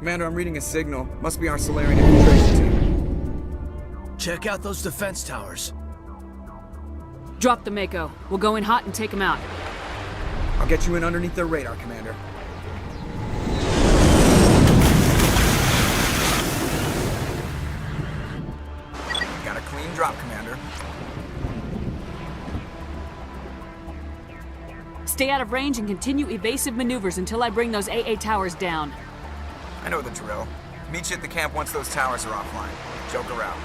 Commander, I'm reading a signal. Must be our Solarian infiltration team. Check out those defense towers. Drop the Mako. We'll go in hot and take them out. I'll get you in underneath their radar, Commander. Got a clean drop, Commander. Stay out of range and continue evasive maneuvers until I bring those AA towers down. I know the drill. Meet you at the camp once those towers are offline. Joker out.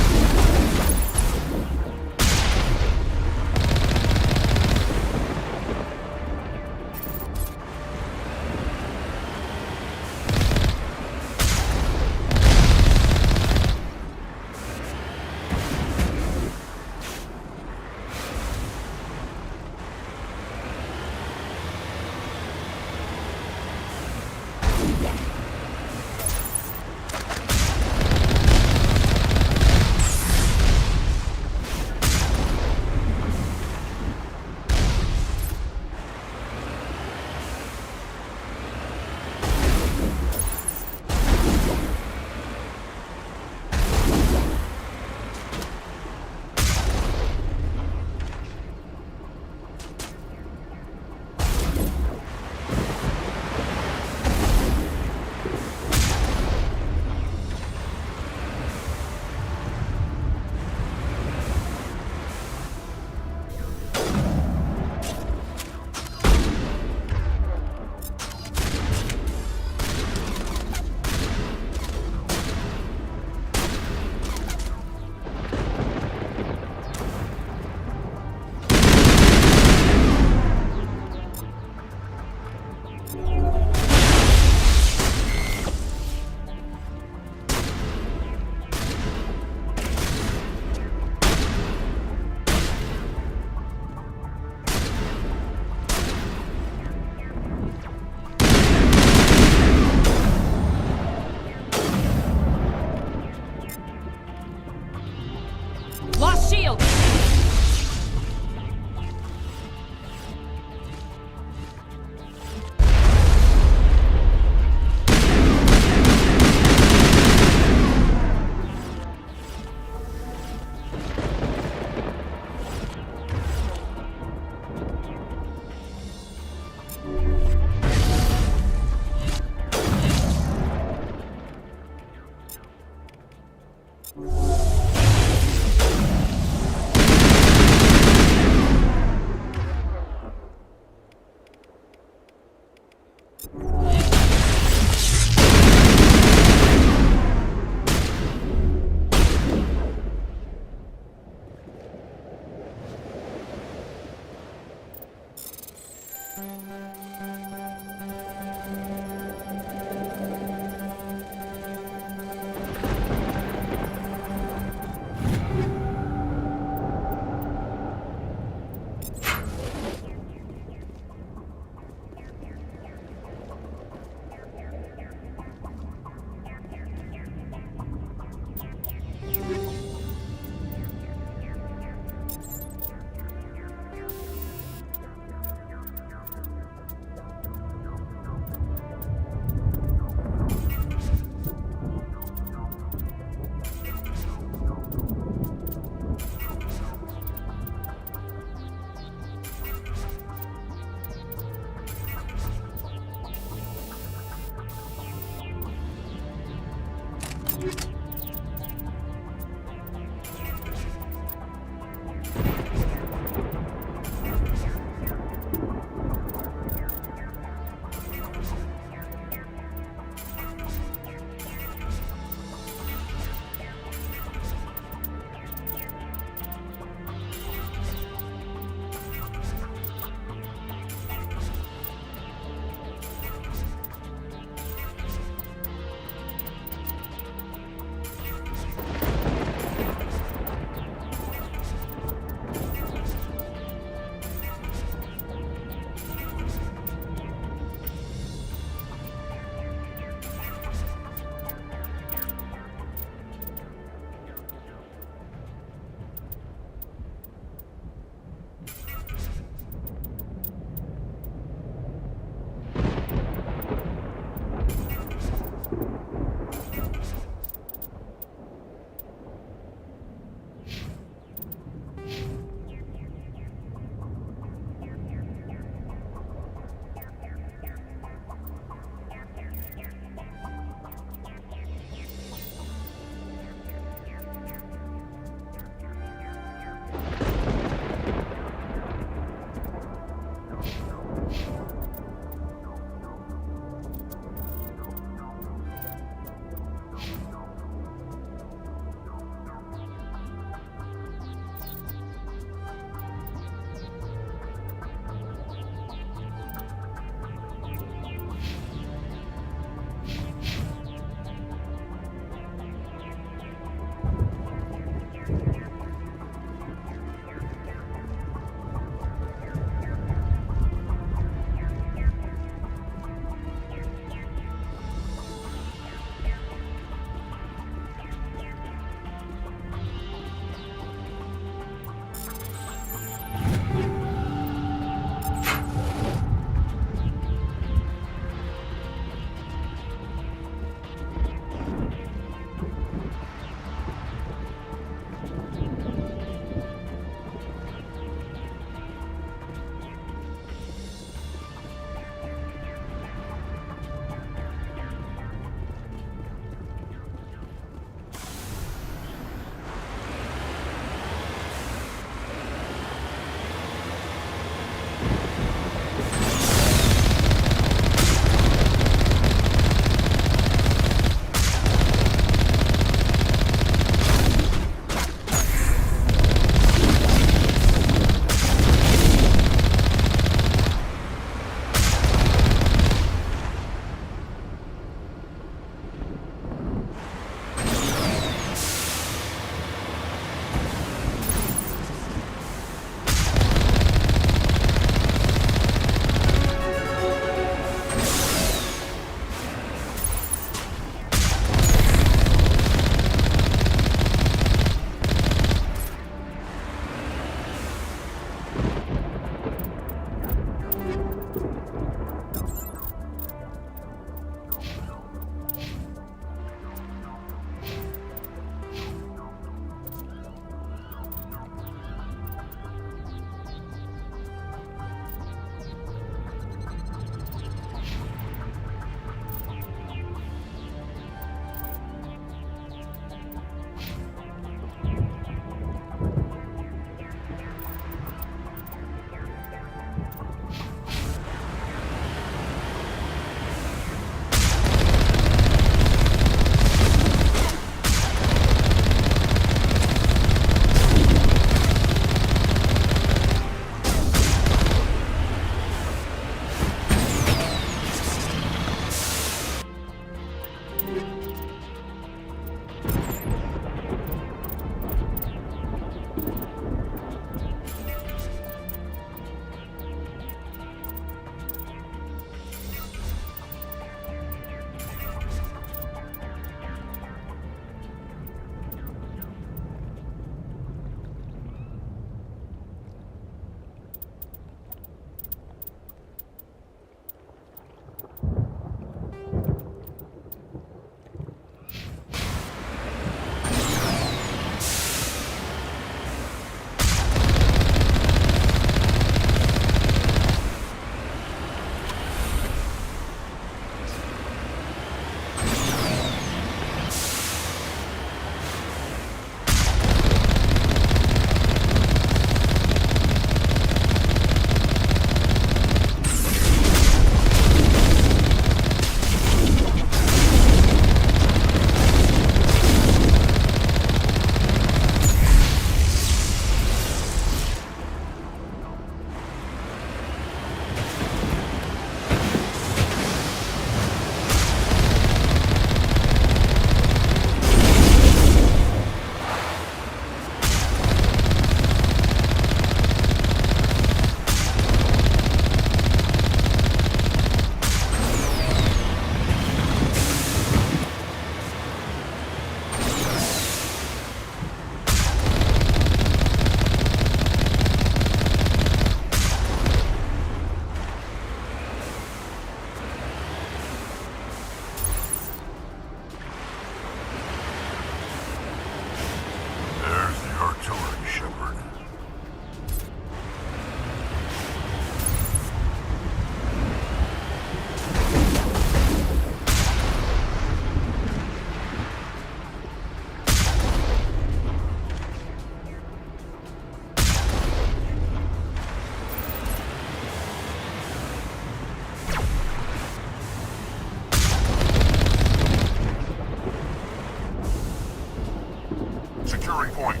monitoring point.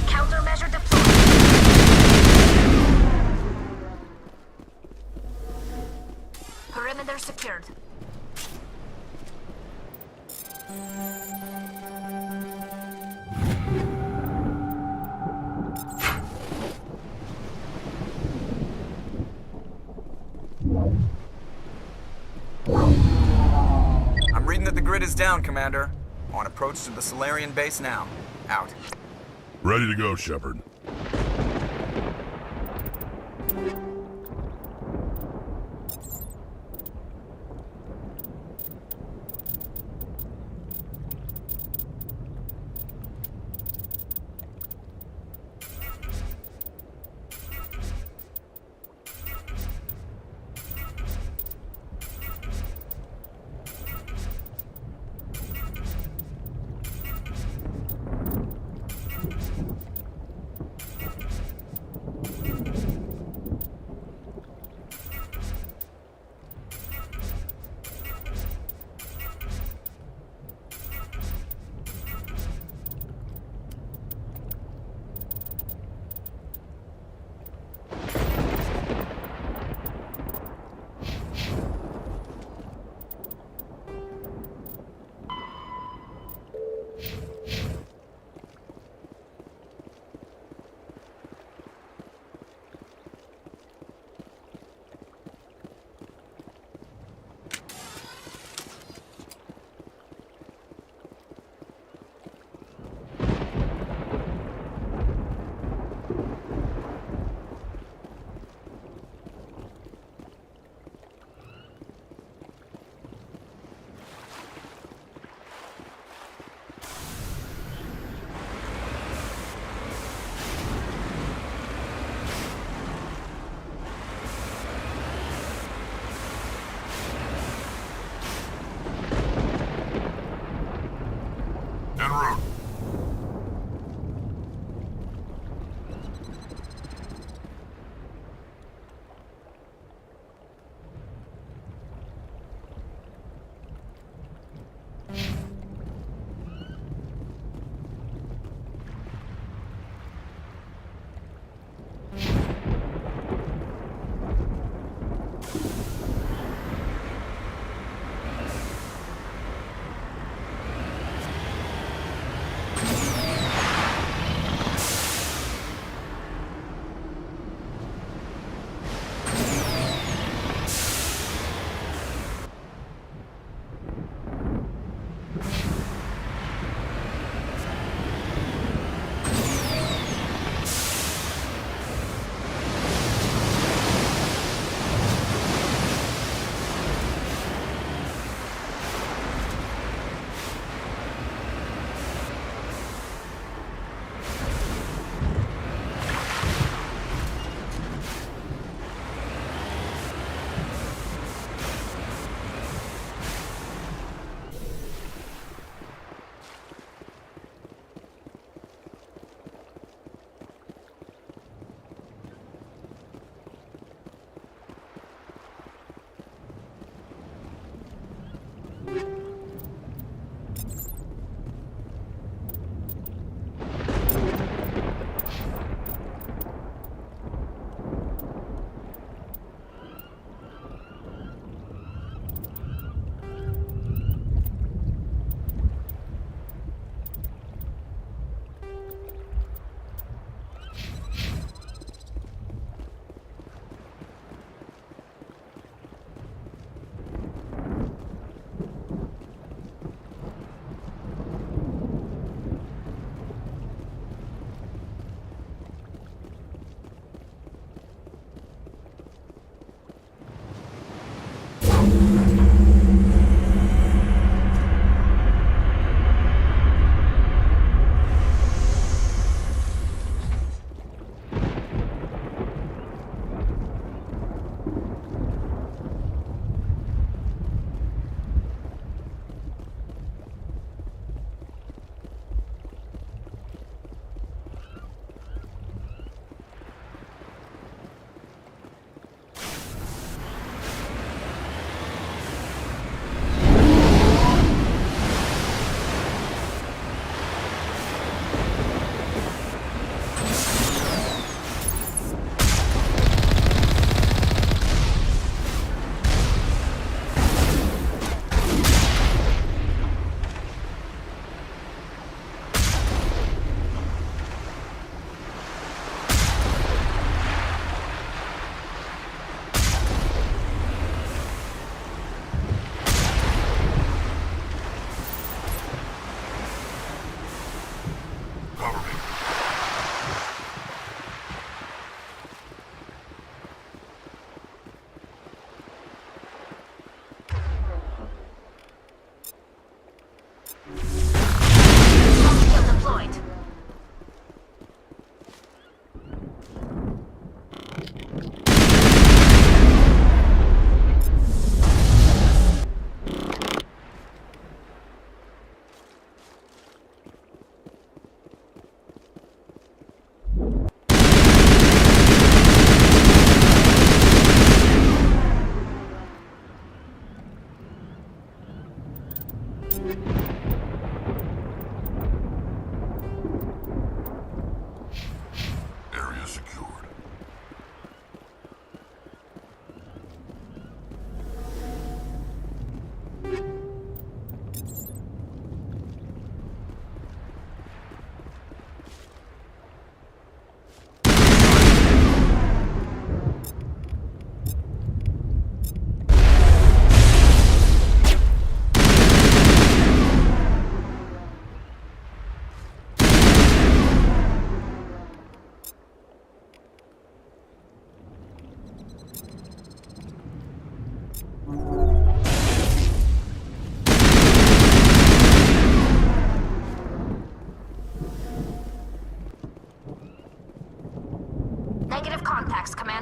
Countermeasure deployed. Perimeter secured. I'm reading that the grid is down, Commander. On approach to the Solarian base now. Out. Ready to go, Shepard.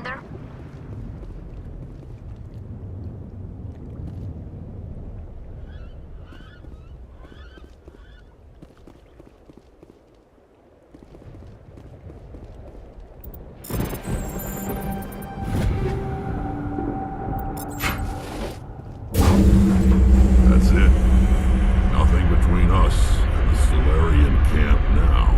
Commander? That's it. Nothing between us and the Solarian camp now.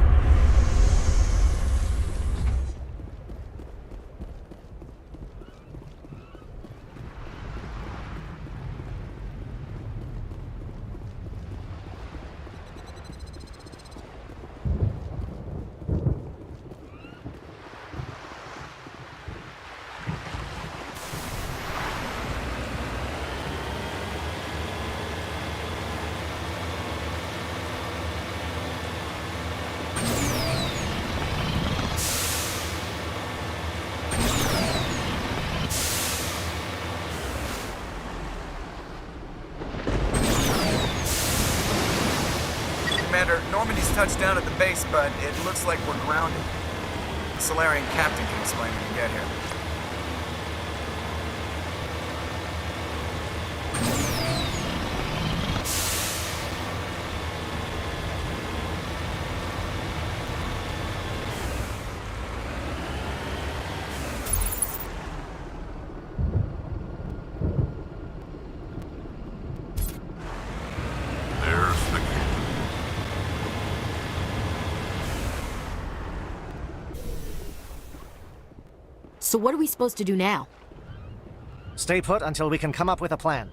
Commander, Normandy's touched down at the base, but it looks like we're grounded. The Solarian captain can explain when we get here. There's the camp. So what are we supposed to do now? Stay put until we can come up with a plan.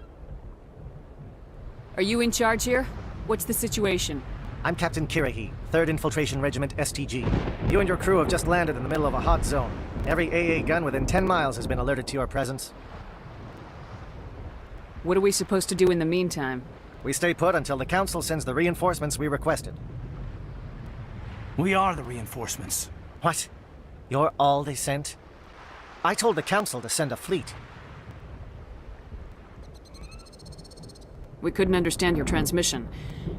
Are you in charge here? What's the situation? I'm Captain Kirahi, 3rd Infiltration Regiment STG. You and your crew have just landed in the middle of a hot zone. Every AA gun within 10 miles has been alerted to your presence. What are we supposed to do in the meantime? We stay put until the Council sends the reinforcements we requested. We are the reinforcements. What? You're all they sent? I told the Council to send a fleet. We couldn't understand your transmission.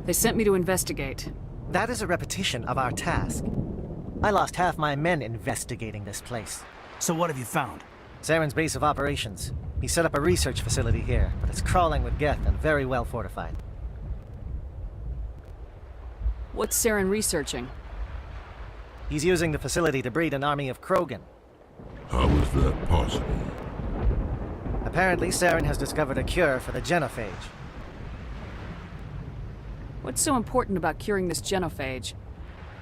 They sent me to investigate. That is a repetition of our task. I lost half my men investigating this place. So what have you found? Saren's base of operations. He set up a research facility here, but it's crawling with Geth and very well fortified. What's Saren researching? He's using the facility to breed an army of Krogan. How is that possible? Apparently, Saren has discovered a cure for the genophage. What's so important about curing this genophage?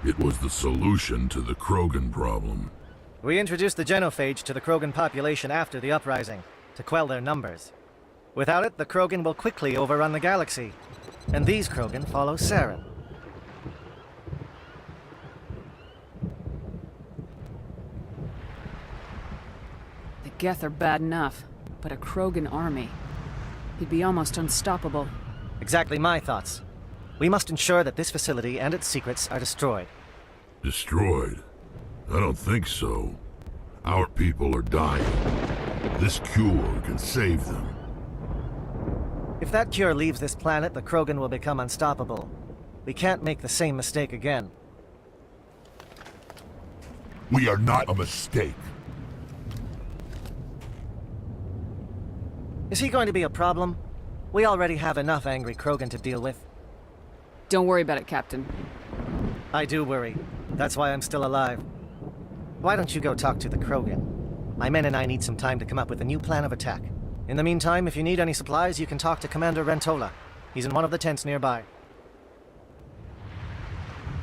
It was the solution to the Krogan problem. We introduced the genophage to the Krogan population after the uprising, to quell their numbers. Without it, the Krogan will quickly overrun the galaxy. And these Krogan follow Saren. The Geth are bad enough, but a Krogan army. He'd be almost unstoppable. Exactly my thoughts. We must ensure that this facility and its secrets are destroyed. Destroyed? I don't think so. Our people are dying. This cure can save them. If that cure leaves this planet, the Krogan will become unstoppable. We can't make the same mistake again. We are not a mistake. Is he going to be a problem? We already have enough angry Krogan to deal with. Don't worry about it, Captain. I do worry. That's why I'm still alive. Why don't you go talk to the Krogan? My men and I need some time to come up with a new plan of attack. In the meantime, if you need any supplies, you can talk to Commander Rentola. He's in one of the tents nearby.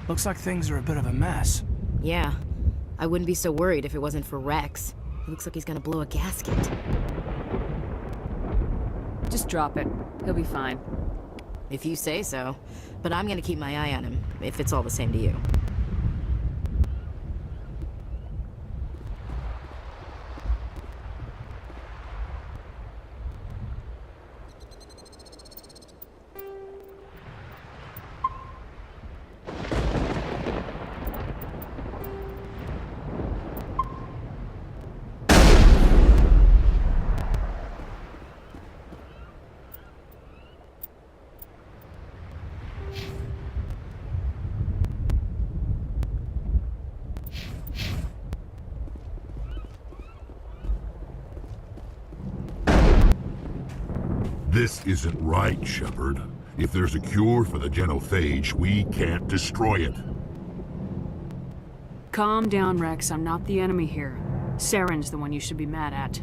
Looks like things are a bit of a mess. Yeah. I wouldn't be so worried if it wasn't for Rex. He looks like he's gonna blow a gasket. Just drop it. He'll be fine. If you say so. But I'm gonna keep my eye on him, if it's all the same to you. This isn't right, Shepard. If there's a cure for the genophage, we can't destroy it. Calm down, Rex. I'm not the enemy here. Saren's the one you should be mad at.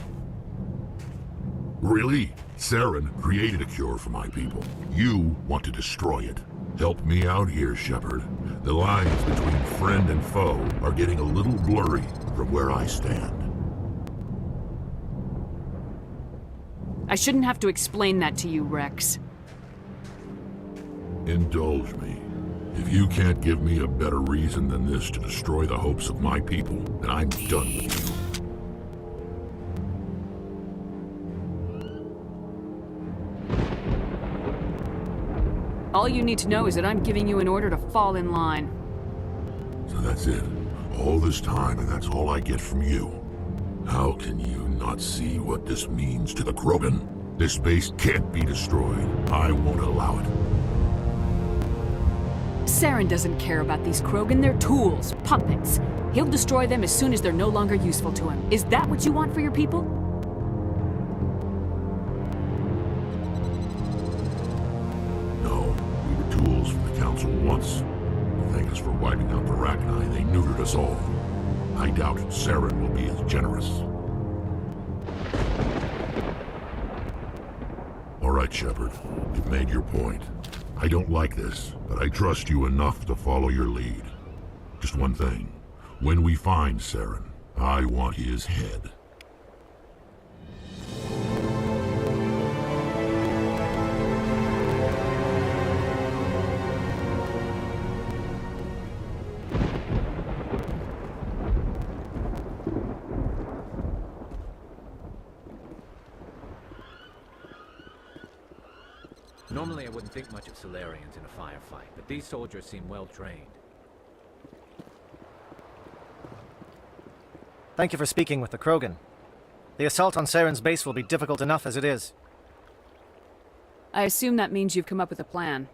Really? Saren created a cure for my people. You want to destroy it. Help me out here, Shepard. The lines between friend and foe are getting a little blurry from where I stand. I shouldn't have to explain that to you, Rex. Indulge me. If you can't give me a better reason than this to destroy the hopes of my people, then I'm done with you. All you need to know is that I'm giving you an order to fall in line. So that's it. All this time, and that's all I get from you. How can you not see what this means to the Krogan? This base can't be destroyed. I won't allow it. Saren doesn't care about these Krogan. They're tools, puppets. He'll destroy them as soon as they're no longer useful to him. Is that what you want for your people? No, we were tools for the Council once. Thank us for wiping out the Rachni. They neutered us all. I doubt Saren will be as generous. All right, Shepard. You've made your point. I don't like this, but I trust you enough to follow your lead. Just one thing. When we find Saren, I want his head. Normally I wouldn't think much of Salarians in a firefight, but these soldiers seem well trained. Thank you for speaking with the Krogan. The assault on Saren's base will be difficult enough as it is. I assume that means you've come up with a plan.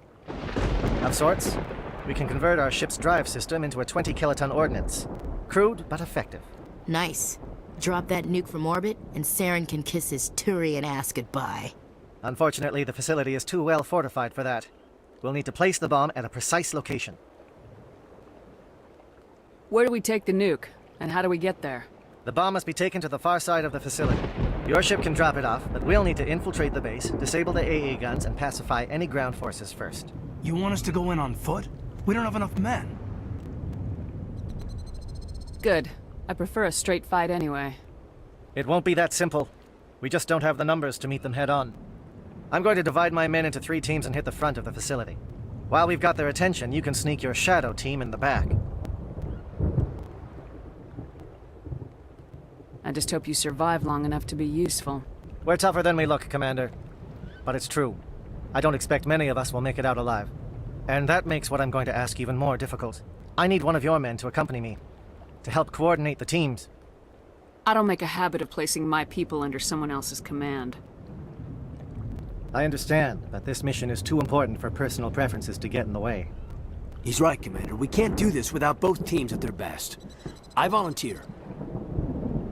Of sorts. We can convert our ship's drive system into a 20-kiloton ordnance. Crude, but effective. Nice. Drop that nuke from orbit, and Saren can kiss his Turian ass goodbye. Unfortunately, the facility is too well fortified for that. We'll need to place the bomb at a precise location. Where do we take the nuke? And how do we get there? The bomb must be taken to the far side of the facility. Your ship can drop it off, but we'll need to infiltrate the base, disable the AA guns, and pacify any ground forces first. You want us to go in on foot? We don't have enough men. Good. I prefer a straight fight anyway. It won't be that simple. We just don't have the numbers to meet them head-on. I'm going to divide my men into 3 teams and hit the front of the facility. While we've got their attention, you can sneak your shadow team in the back. I just hope you survive long enough to be useful. We're tougher than we look, Commander. But it's true. I don't expect many of us will make it out alive. And that makes what I'm going to ask even more difficult. I need one of your men to accompany me, to help coordinate the teams. I don't make a habit of placing my people under someone else's command. I understand that this mission is too important for personal preferences to get in the way. He's right, Commander. We can't do this without both teams at their best. I volunteer.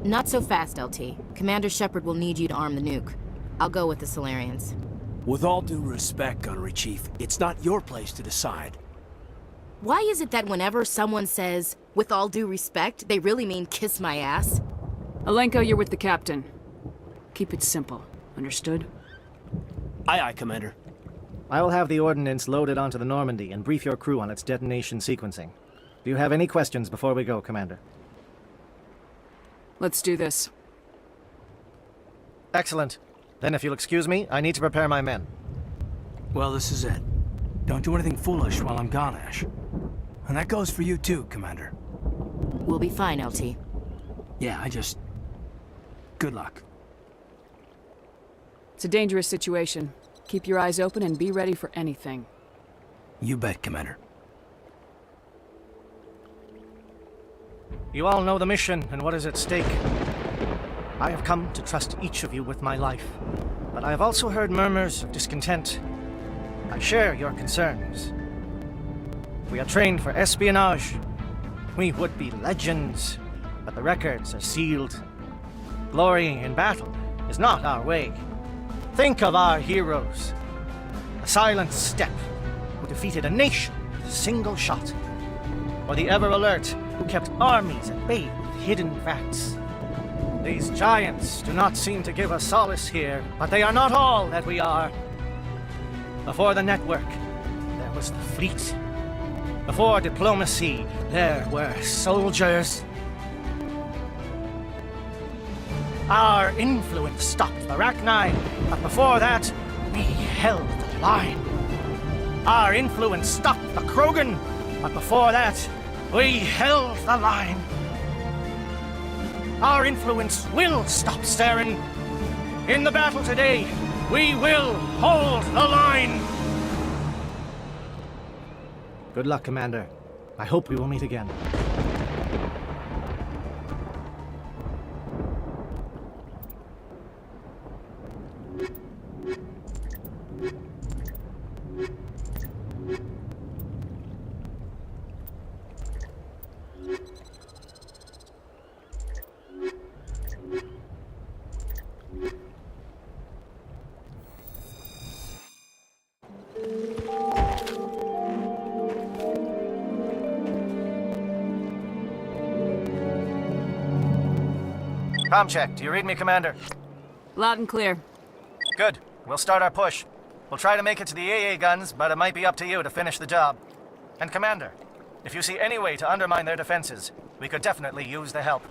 Not so fast, LT. Commander Shepard will need you to arm the nuke. I'll go with the Salarians. With all due respect, Gunnery Chief, it's not your place to decide. Why is it that whenever someone says, with all due respect, they really mean kiss my ass? Alenko, you're with the captain. Keep it simple. Understood? Aye, aye, Commander. I will have the ordnance loaded onto the Normandy and brief your crew on its detonation sequencing. Do you have any questions before we go, Commander? Let's do this. Excellent. Then if you'll excuse me, I need to prepare my men. Well, this is it. Don't do anything foolish while I'm gone, Ash. And that goes for you too, Commander. We'll be fine, LT. Yeah, good luck. It's a dangerous situation. Keep your eyes open and be ready for anything. You bet, Commander. You all know the mission and what is at stake. I have come to trust each of you with my life, but I have also heard murmurs of discontent. I share your concerns. We are trained for espionage. We would be legends, but the records are sealed. Glorying in battle is not our way. Think of our heroes. A silent step who defeated a nation with a single shot. Or the ever alert who kept armies at bay with hidden facts. These giants do not seem to give us solace here, but they are not all that we are. Before the network, there was the fleet. Before diplomacy, there were soldiers. Our influence stopped the Rachni, but before that, we held the line. Our influence stopped the Krogan, but before that, we held the line. Our influence will stop Saren. In the battle today, we will hold the line. Good luck, Commander. I hope we will meet again. Comm check. Do you read me, Commander? Loud and clear. Good. We'll start our push. We'll try to make it to the AA guns, but it might be up to you to finish the job. And Commander, if you see any way to undermine their defenses, we could definitely use the help.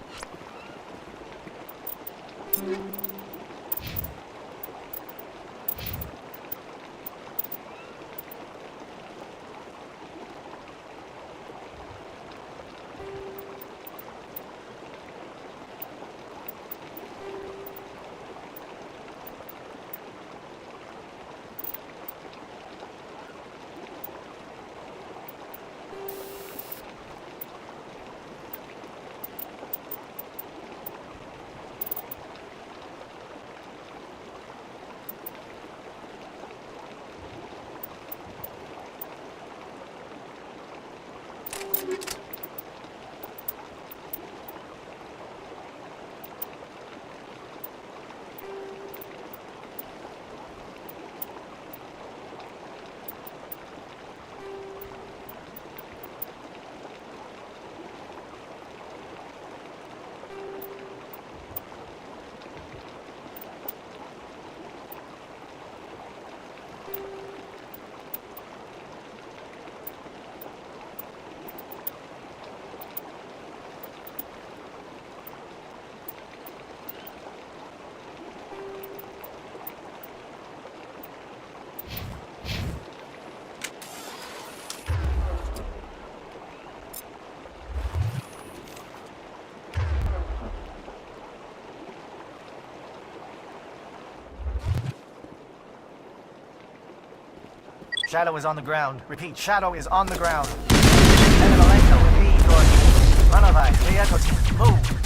Shadow is on the ground. Repeat, Shadow is on the ground. Move!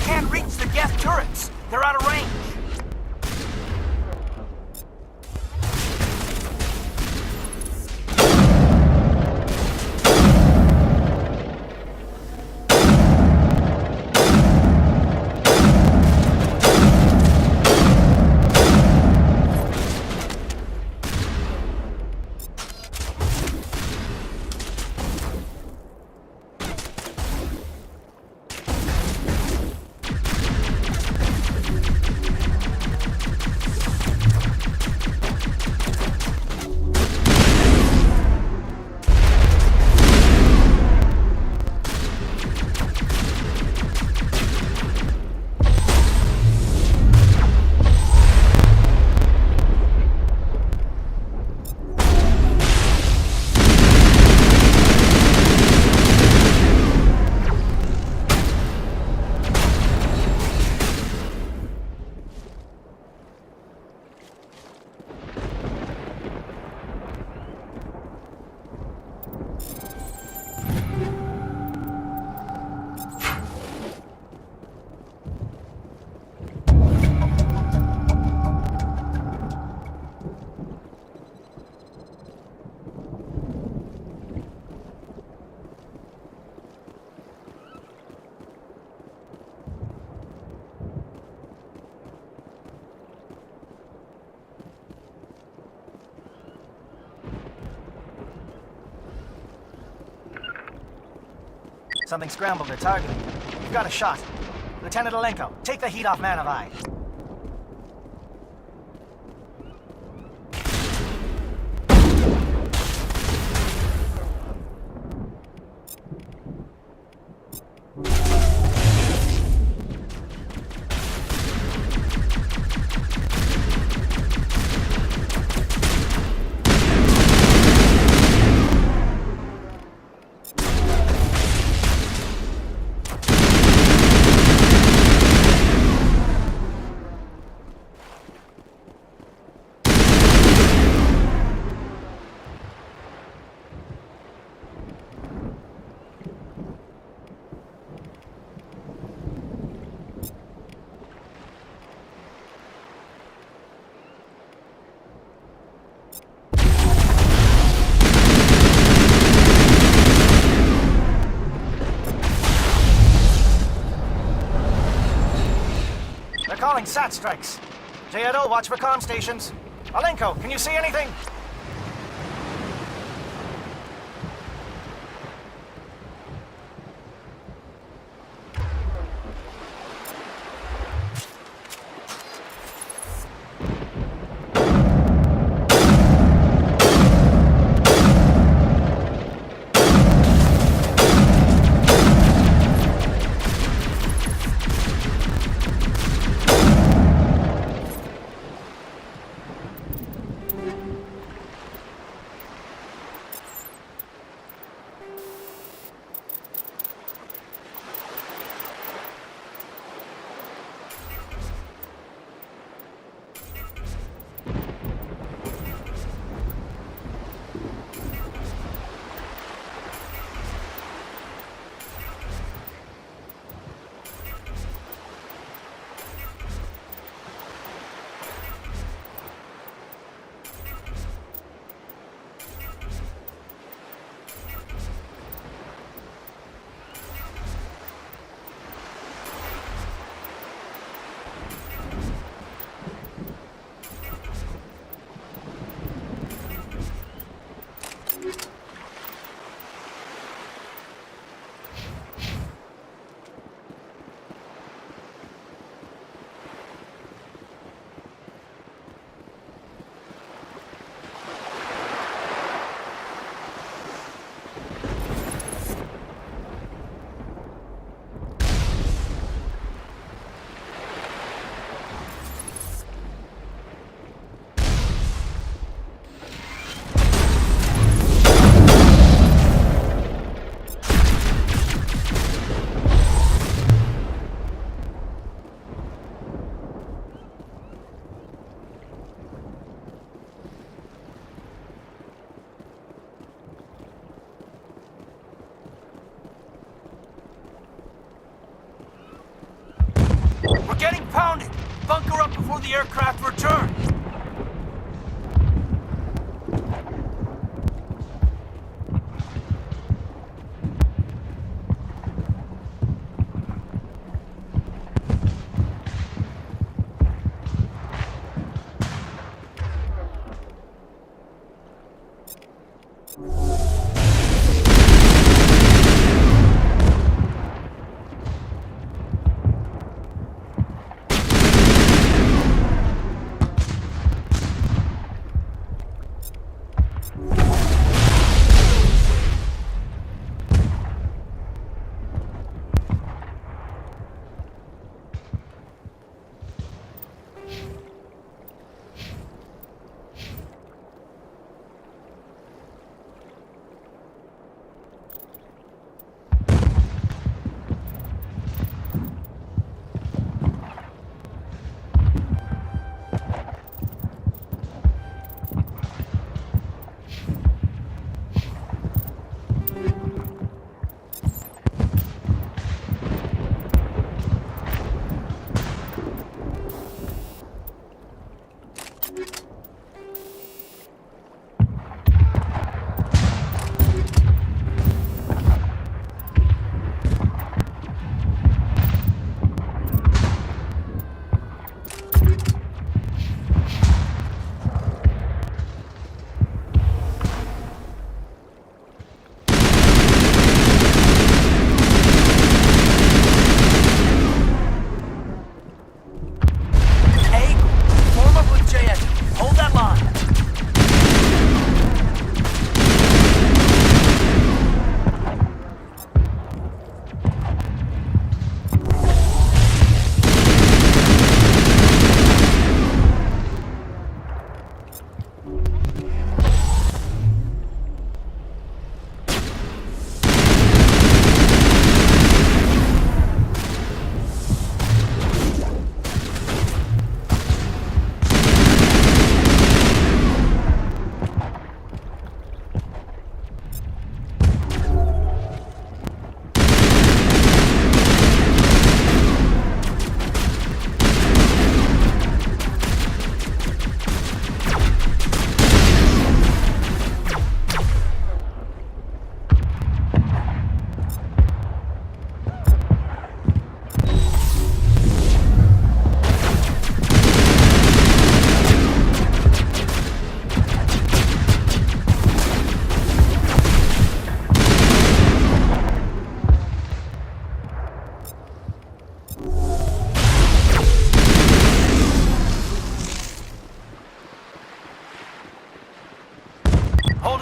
Can't reach the guest Something scrambled their target. You've got a shot. Lieutenant Alenko, take the heat off Man of Eye. They're calling SAT strikes. J.Edo, watch for comm stations. Alenko, can you see anything? We're getting pounded! Bunker up before the aircraft return!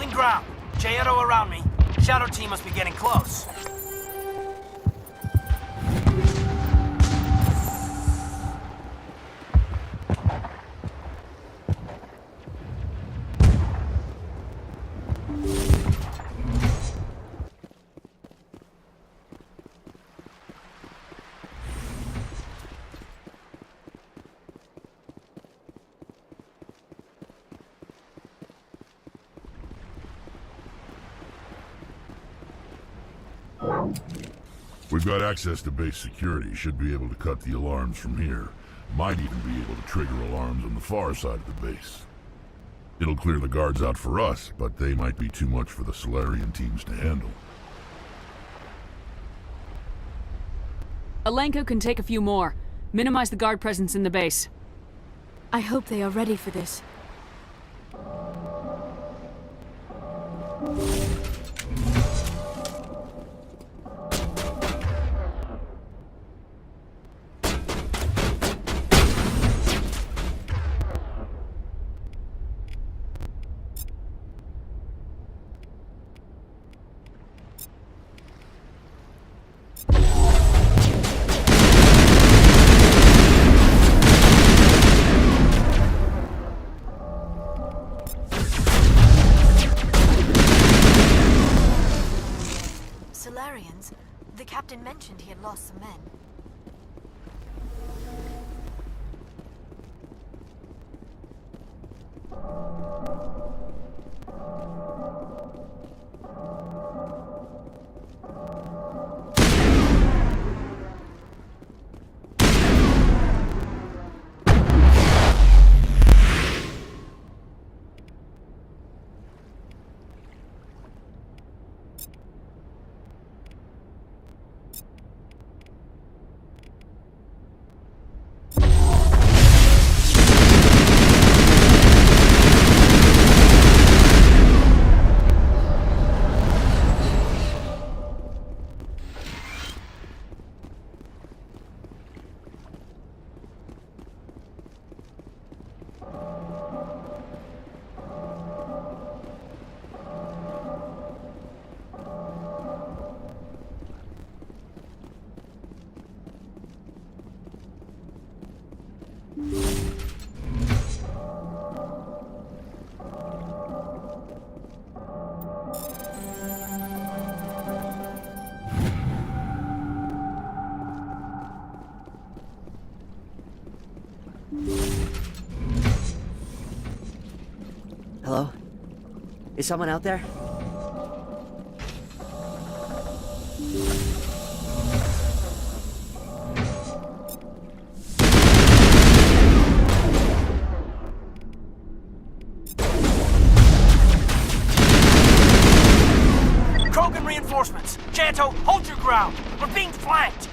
Holding ground. J-Edo around me. Shadow team must be getting close. We've got access to base security. Should be able to cut the alarms from here. Might even be able to trigger alarms on the far side of the base. It'll clear the guards out for us, but they might be too much for the Solarian teams to handle. Alenko can take a few more. Minimize the guard presence in the base. I hope they are ready for this. Solarians? The captain mentioned he had lost some men. Hello? Is someone out there? Krogan reinforcements! Janto, hold your ground! We're being flanked!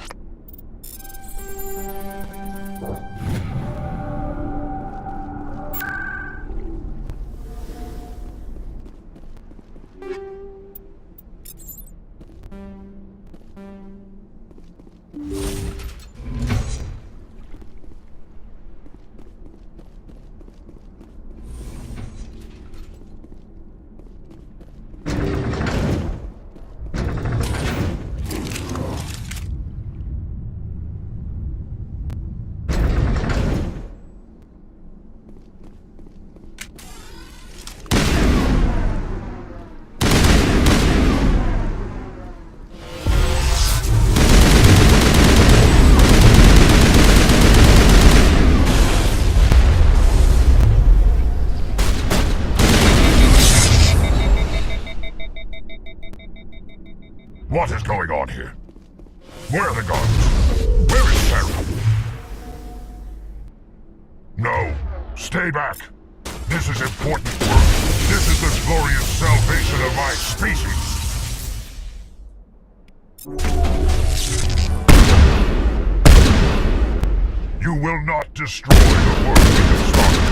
What is going on here? Where are the guards? Where is Terra? No, stay back. This is important work. This is the glorious salvation of my species. You will not destroy the work we have started.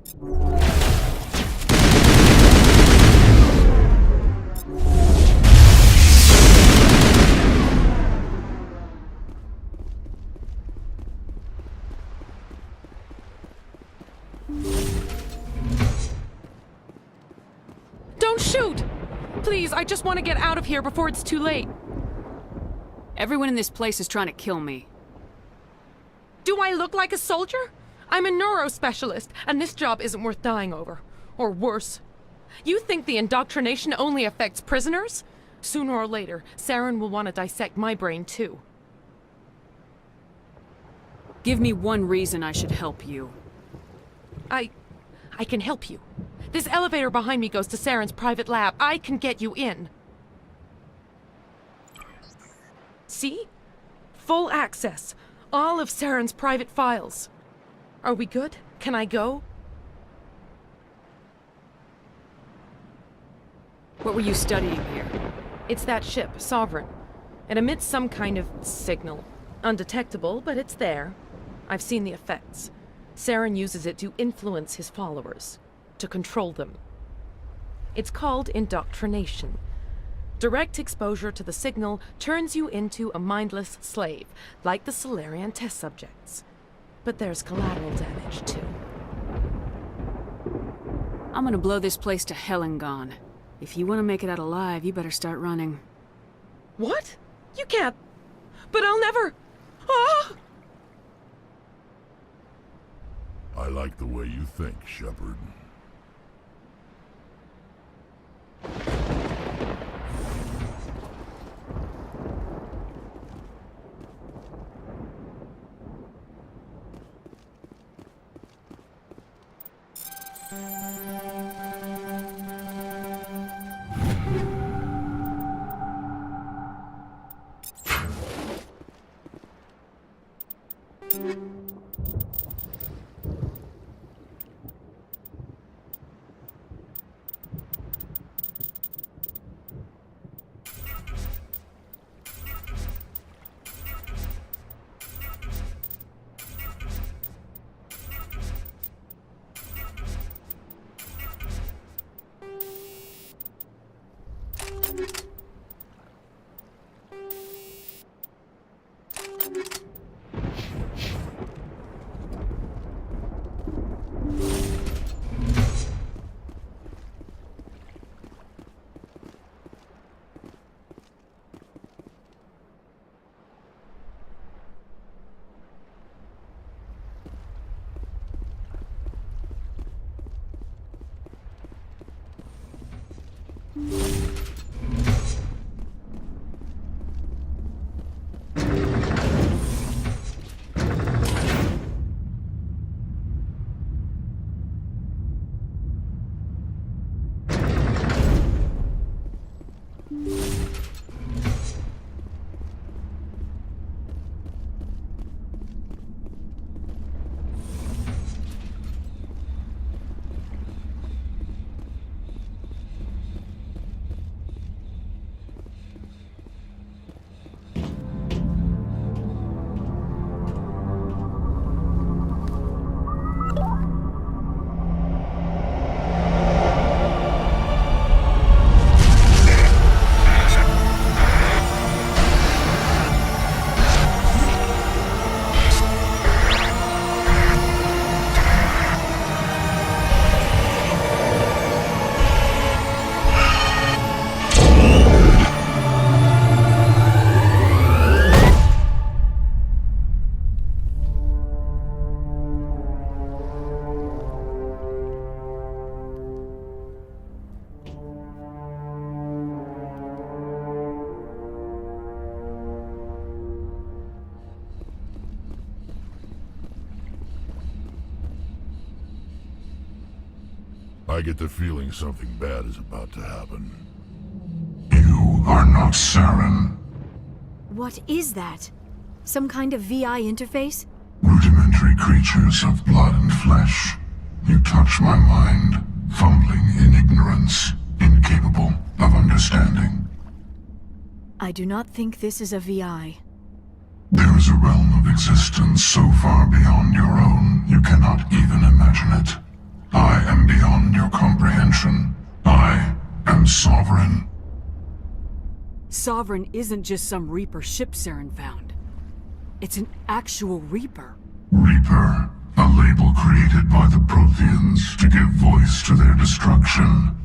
Don't shoot! Please, I just want to get out of here before it's too late. Everyone in this place is trying to kill me. Do I look like a soldier? I'm a neurospecialist, and this job isn't worth dying over. Or worse. You think the indoctrination only affects prisoners? Sooner or later, Saren will want to dissect my brain too. Give me one reason I should help you. I can help you. This elevator behind me goes to Saren's private lab. I can get you in. See? Full access. All of Saren's private files. Are we good? Can I go? What were you studying here? It's that ship, Sovereign. It emits some kind of signal. Undetectable, but it's there. I've seen the effects. Saren uses it to influence his followers, to control them. It's called indoctrination. Direct exposure to the signal turns you into a mindless slave, like the Salarian test subjects. But there's collateral damage, too. I'm gonna blow this place to hell and gone. If you want to make it out alive, you better start running. What? You can't... But I'll never... Ah! I like the way you think, Shepard. I get the feeling something bad is about to happen. You are not Saren. What is that? Some kind of VI interface? Rudimentary creatures of blood and flesh. You touch my mind, fumbling in ignorance, incapable of understanding. I do not think this is a VI. There is a realm of existence so far beyond your own, you cannot even imagine it. I am beyond your comprehension. I am Sovereign. Sovereign isn't just some Reaper ship Saren found. It's an actual Reaper. Reaper, a label created by the Protheans to give voice to their destruction.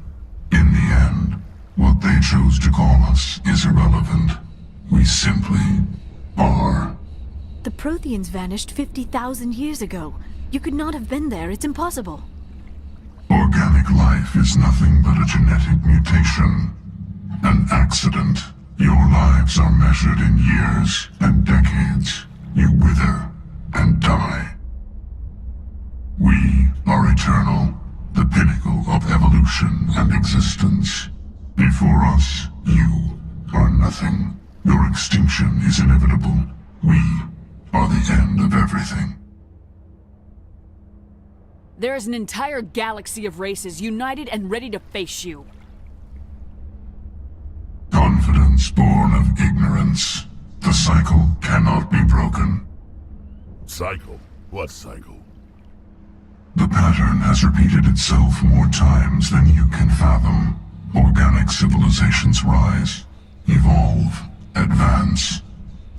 In the end, what they chose to call us is irrelevant. We simply are. The Protheans vanished 50,000 years ago. You could not have been there. It's impossible. Organic life is nothing but a genetic mutation. An accident. Your lives are measured in years and decades. You wither and die. We are eternal, the pinnacle of evolution and existence. Before us, you are nothing. Your extinction is inevitable. We are the end of everything. There is an entire galaxy of races united and ready to face you. Confidence born of ignorance. The cycle cannot be broken. Cycle? What cycle? The pattern has repeated itself more times than you can fathom. Organic civilizations rise, evolve, advance,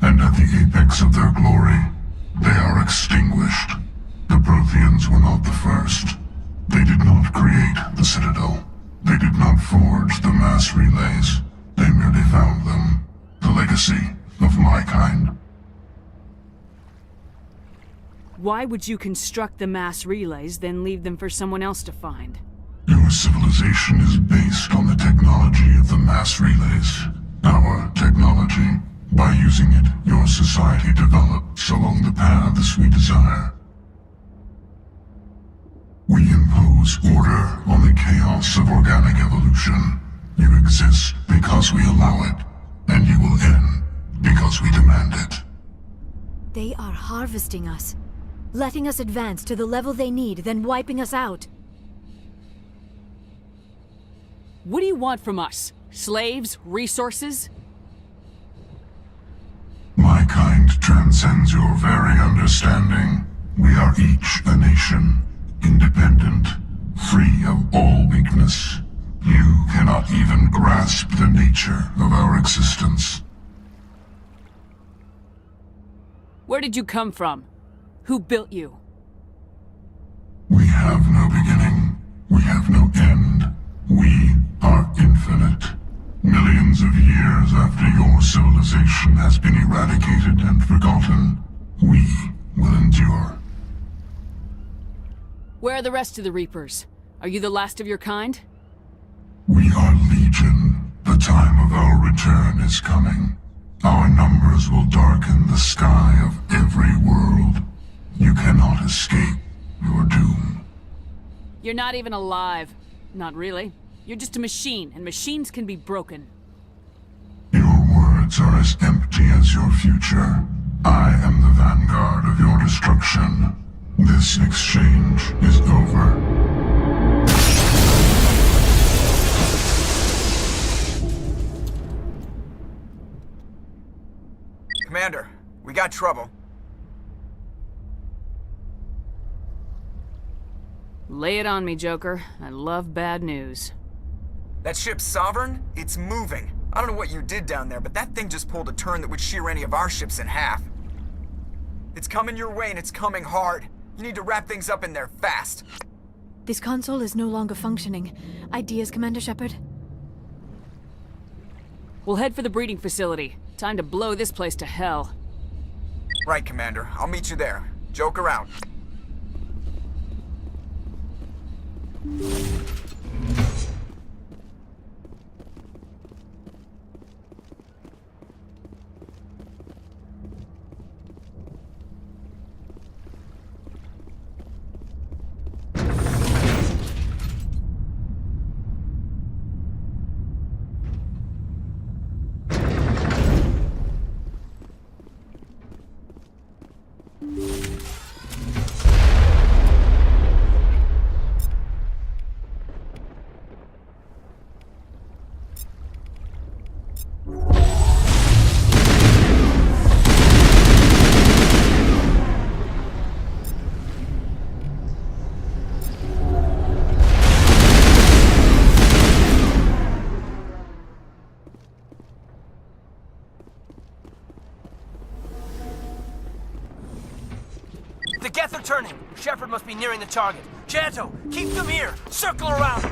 and at the apex of their glory, they are extinguished. The Protheans were not the first. They did not create the Citadel. They did not forge the mass relays. They merely found them. The legacy of my kind. Why would you construct the mass relays, then leave them for someone else to find? Your civilization is based on the technology of the mass relays. Our technology. By using it, your society develops along the paths we desire. We impose order on the chaos of organic evolution. You exist because we allow it, and you will end because we demand it. They are harvesting us, letting us advance to the level they need, then wiping us out. What do you want from us? Slaves? Resources? My kind transcends your very understanding. We are each a nation, independent, free of all weakness. You cannot even grasp the nature of our existence. Where did you come from? Who built you? We have no beginning. We have no end. We are infinite. Millions of years after your civilization has been eradicated and forgotten, we will endure. Where are the rest of the Reapers? Are you the last of your kind? We are legion. The time of our return is coming. Our numbers will darken the sky of every world. You cannot escape your doom. You're not even alive. Not really. You're just a machine, and machines can be broken. Your words are as empty as your future. I am the vanguard of your destruction. This exchange is over. Commander, we got trouble. Lay it on me, Joker. I love bad news. That ship Sovereign? It's moving. I don't know what you did down there, but that thing just pulled a turn that would shear any of our ships in half. It's coming your way and it's coming hard. You need to wrap things up in there fast. This console is no longer functioning. Ideas, Commander Shepard? We'll head for the breeding facility. Time to blow this place to hell. Right, Commander. I'll meet you there. Joker out. The Geth are turning. Shepard must be nearing the target. Janto, keep them here. Circle around.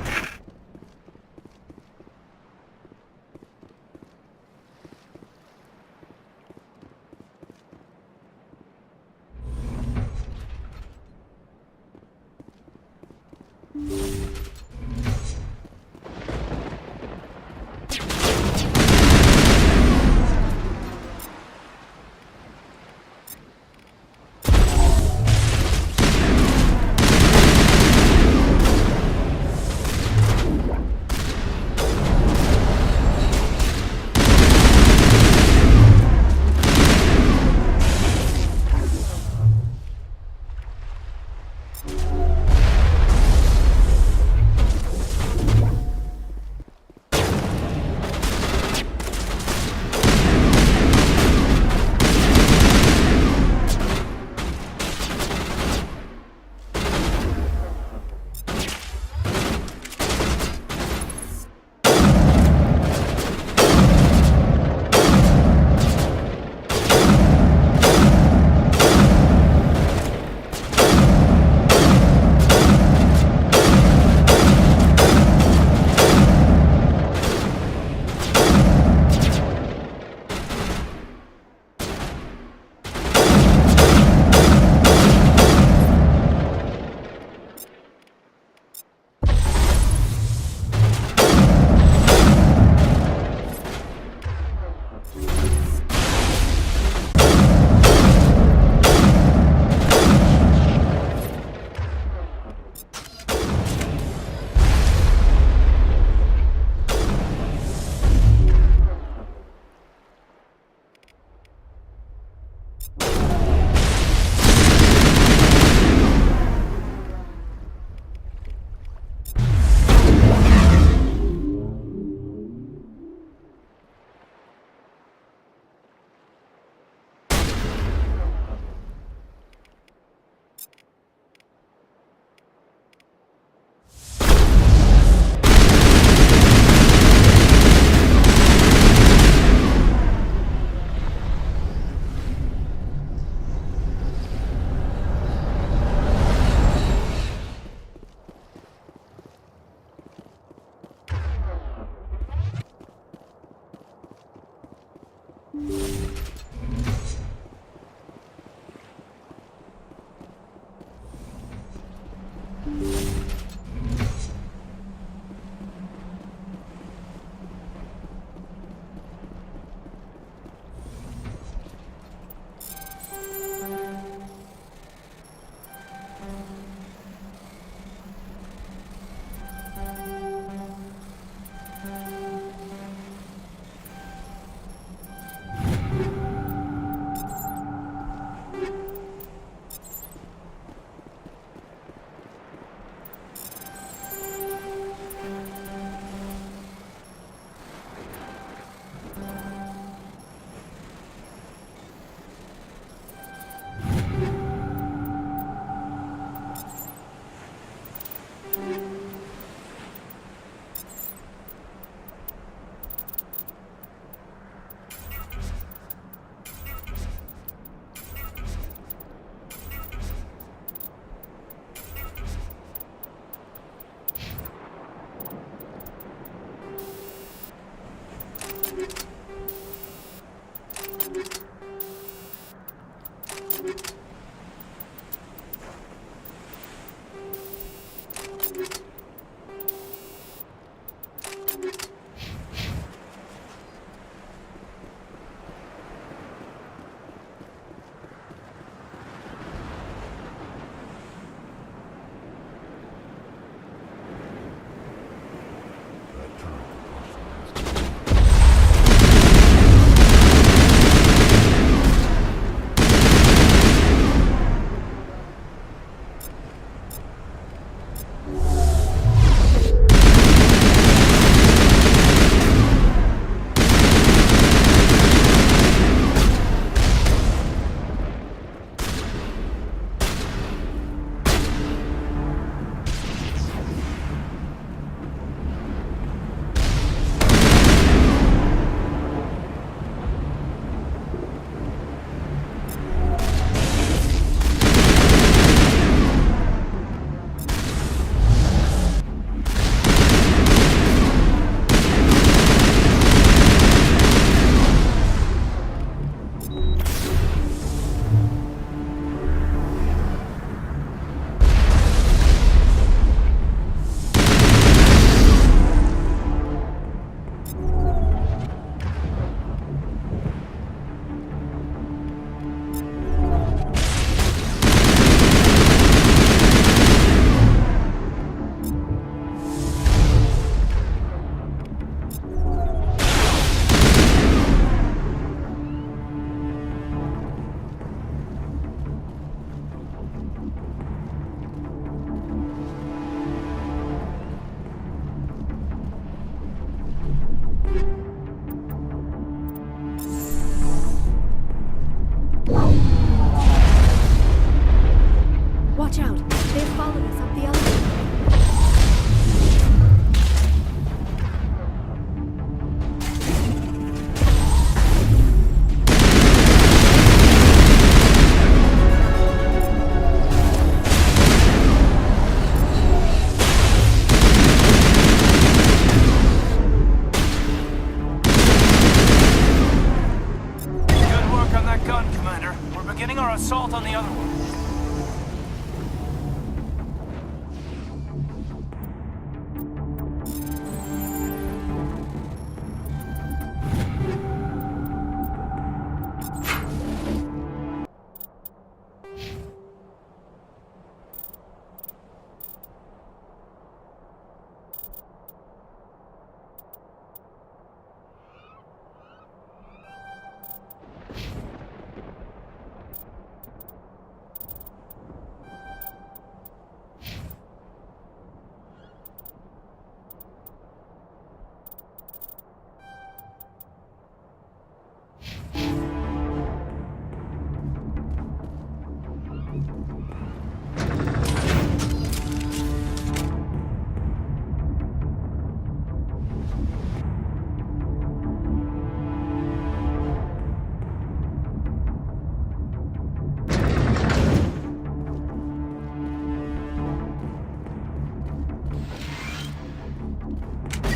our assault on the other one.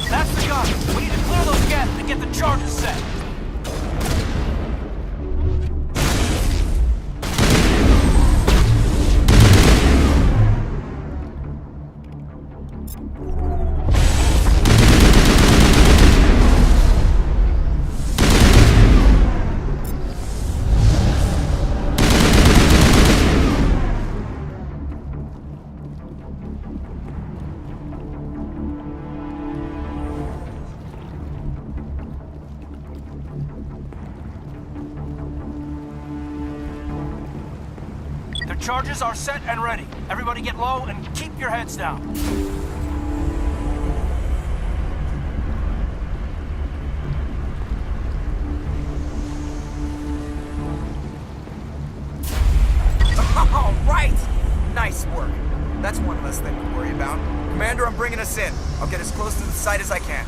That's the gun! We need to clear those gaps to get the charges set! The charges are set and ready. Everybody get low and keep your heads down. All right! Nice work. That's one less thing to worry about. Commander, I'm bringing us in. I'll get as close to the site as I can.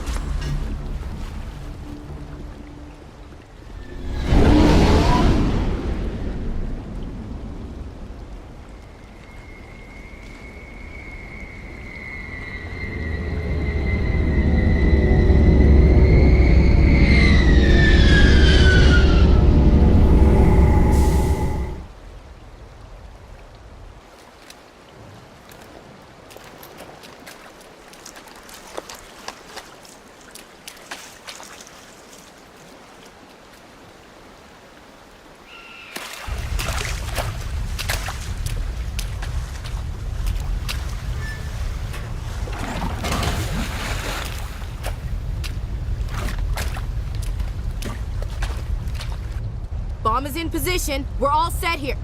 Bomb is in position. We're all set here.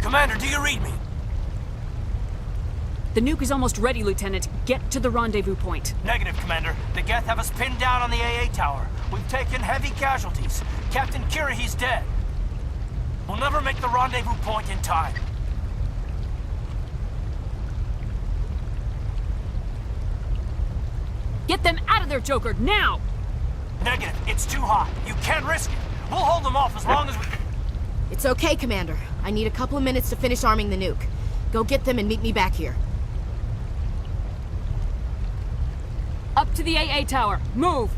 Commander, do you read me? The nuke is almost ready, Lieutenant. Get to the rendezvous point. Negative, Commander. The Geth have us pinned down on the AA tower. We've taken heavy casualties. Captain Kirahi's dead. We'll never make the rendezvous point in time. Get them out of there, Joker, now! Negative. It's too hot. You can't risk it. We'll hold them off as long as we... It's okay, Commander. I need a couple of minutes to finish arming the nuke. Go get them and meet me back here. Up to the AA tower. Move!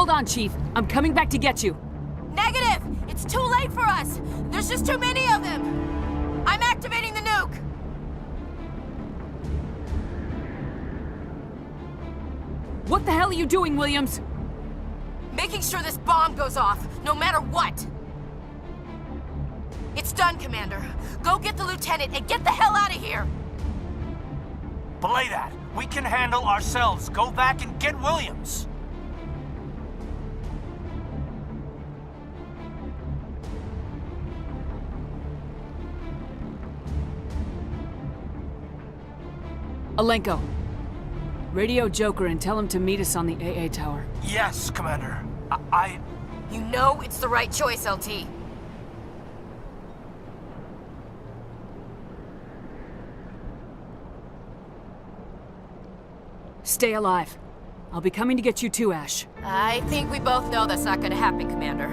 Hold on, Chief. I'm coming back to get you. Negative! It's too late for us! There's just too many of them! I'm activating the nuke! What the hell are you doing, Williams? Making sure this bomb goes off, no matter what! It's done, Commander. Go get the lieutenant and get the hell out of here! Belay that. We can handle ourselves. Go back and get Williams. Alenko. Radio Joker and tell him to meet us on the AA tower. Yes, Commander. You know it's the right choice, LT. Stay alive. I'll be coming to get you too, Ash. I think we both know that's not gonna happen, Commander.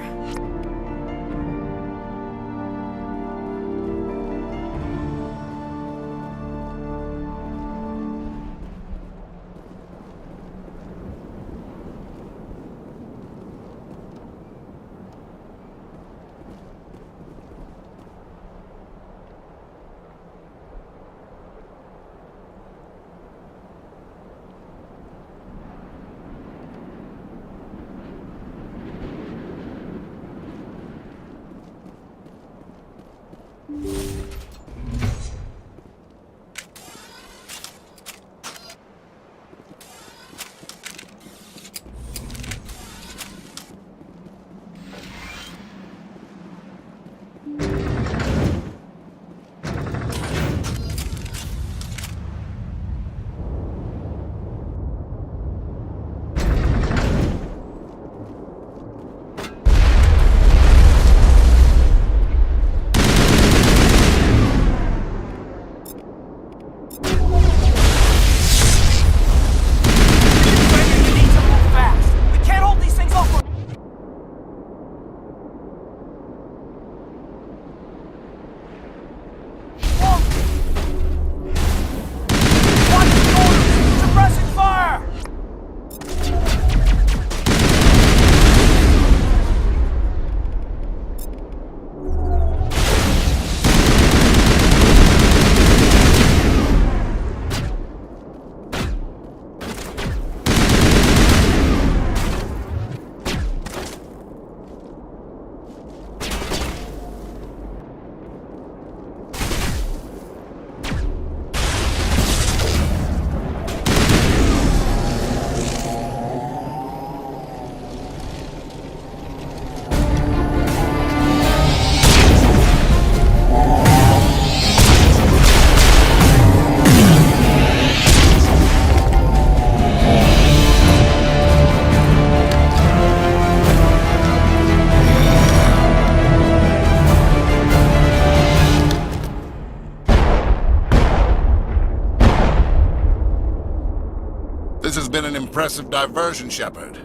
This has been an impressive diversion, Shepard.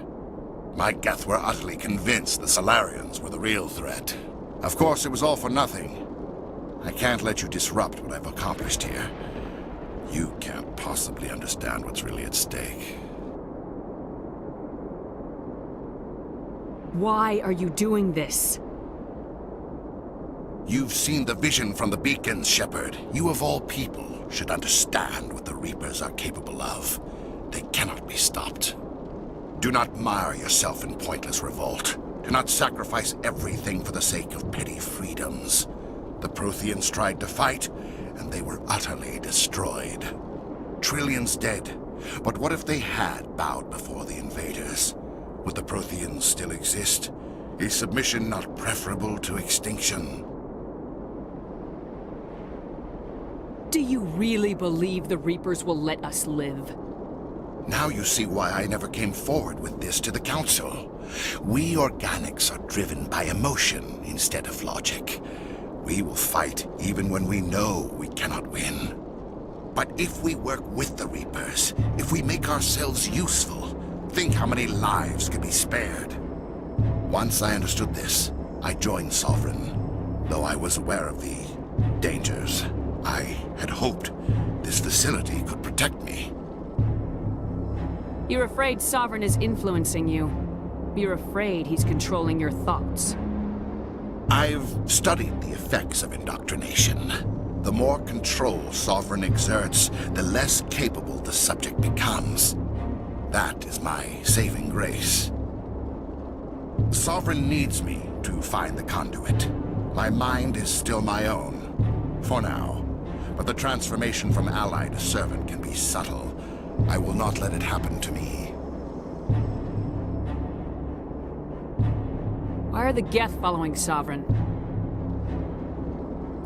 My Geth were utterly convinced the Salarians were the real threat. Of course, it was all for nothing. I can't let you disrupt what I've accomplished here. You can't possibly understand what's really at stake. Why are you doing this? You've seen the vision from the beacons, Shepard. You of all people should understand what the Reapers are capable of. They cannot be stopped. Do not mire yourself in pointless revolt. Do not sacrifice everything for the sake of petty freedoms. The Protheans tried to fight, and they were utterly destroyed. Trillions dead. But what if they had bowed before the invaders? Would the Protheans still exist? Is submission not preferable to extinction? Do you really believe the Reapers will let us live? Now you see why I never came forward with this to the Council. We organics are driven by emotion instead of logic. We will fight even when we know we cannot win. But if we work with the Reapers, if we make ourselves useful, think how many lives could be spared. Once I understood this, I joined Sovereign, though I was aware of the dangers. I had hoped this facility could protect me. You're afraid Sovereign is influencing you. you're afraid he's controlling your thoughts. I've studied the effects of indoctrination. The more control Sovereign exerts, the less capable the subject becomes. That is my saving grace. Sovereign needs me to find the conduit. My mind is still my own, for now. But the transformation from ally to servant can be subtle. I will not let it happen to me. Why are the Geth following Sovereign?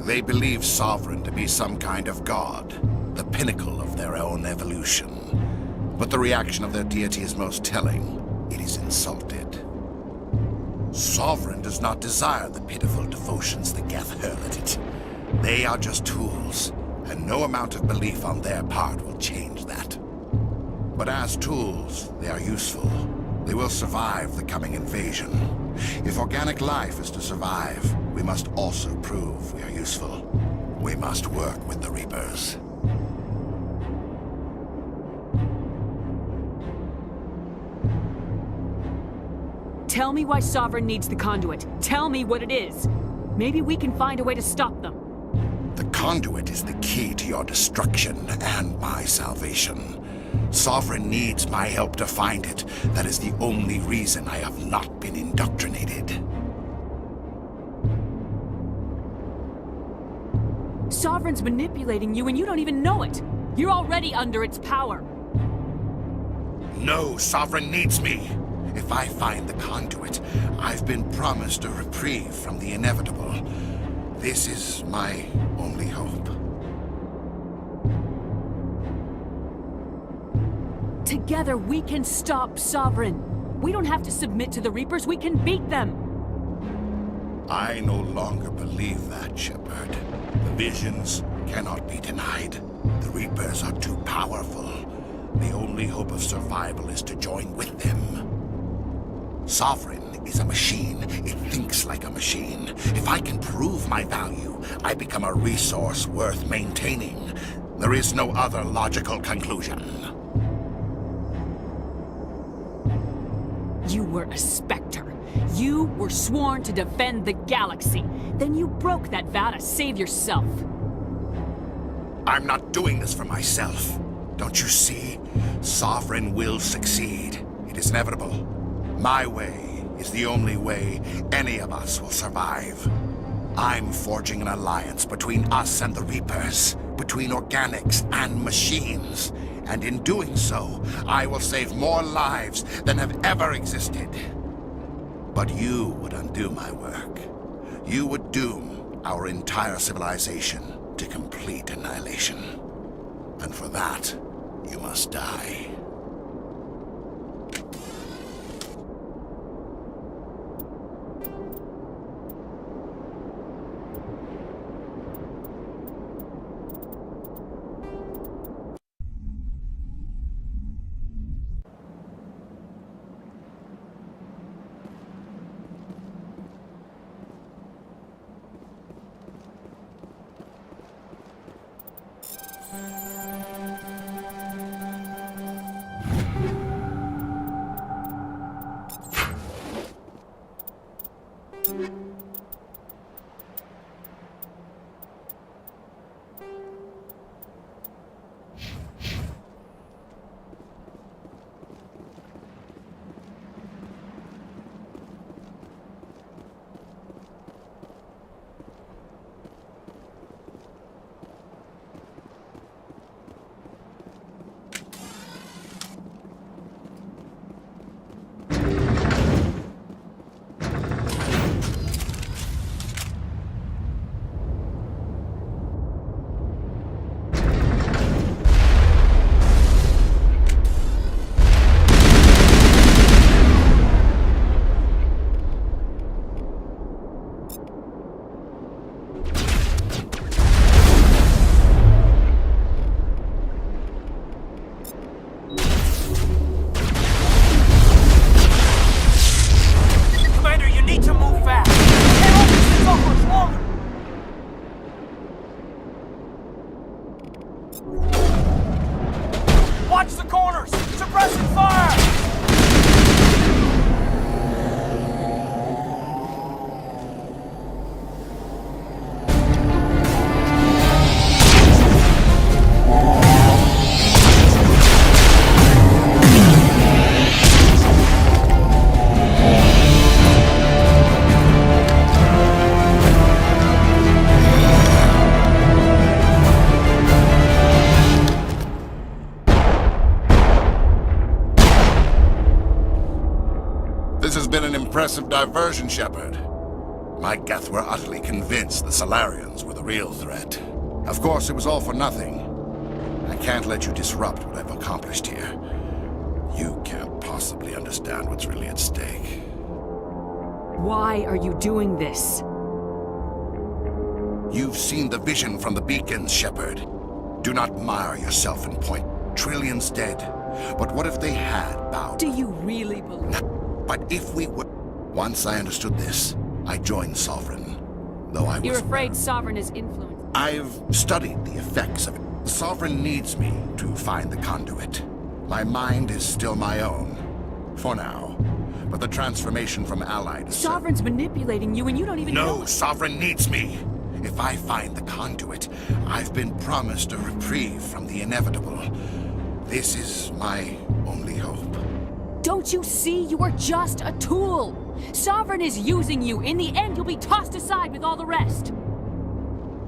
They believe Sovereign to be some kind of god, the pinnacle of their own evolution. But the reaction of their deity is most telling. It is insulted. Sovereign does not desire the pitiful devotions the Geth hurl at it. They are just tools, and no amount of belief on their part will change that. But as tools, they are useful. They will survive the coming invasion. If organic life is to survive, we must also prove we are useful. We must work with the Reapers. Tell me why Sovereign needs the conduit. Tell me what it is. Maybe we can find a way to stop them. The conduit is the key to your destruction and my salvation. Sovereign needs my help to find it. That is the only reason I have not been indoctrinated. Sovereign's manipulating you and you don't even know it. You're already under its power. No, Sovereign needs me. If I find the conduit, I've been promised a reprieve from the inevitable. This is my only hope. Together we can stop Sovereign. We don't have to submit to the Reapers, we can beat them. I no longer believe that, Shepard. The visions cannot be denied. The Reapers are too powerful. The only hope of survival is to join with them. Sovereign is a machine. It thinks like a machine. If I can prove my value, I become a resource worth maintaining. There is no other logical conclusion. You were a Spectre. You were sworn to defend the galaxy. Then you broke that vow to save yourself. I'm not doing this for myself. Don't you see? Sovereign will succeed. It is inevitable. My way is the only way any of us will survive. I'm forging an alliance between us and the Reapers, between organics and machines. And in doing so, I will save more lives than have ever existed. But you would undo my work. You would doom our entire civilization to complete annihilation. And for that, you must die. massive diversion, Shepard. My Geth were utterly convinced the Solarians were the real threat. Of course, it was all for nothing. I can't let you disrupt what I've accomplished here. You can't possibly understand what's really at stake. Why are you doing this? You've seen the vision from the beacons, Shepard. Do not mire yourself in point. Trillions dead. But what if they had bowed? Do you really believe? But if we were... Once I understood this, I joined Sovereign. Though I was... You're afraid Sovereign is influenced? I've studied the effects of it. Sovereign needs me to find the conduit. My mind is still my own. For now. But the transformation from Allied... Sovereign's manipulating you and you don't even know... No, Sovereign needs me. If I find the conduit, I've been promised a reprieve from the inevitable. This is my only hope. Don't you see? You are just a tool. Sovereign is using you. In the end, you'll be tossed aside with all the rest.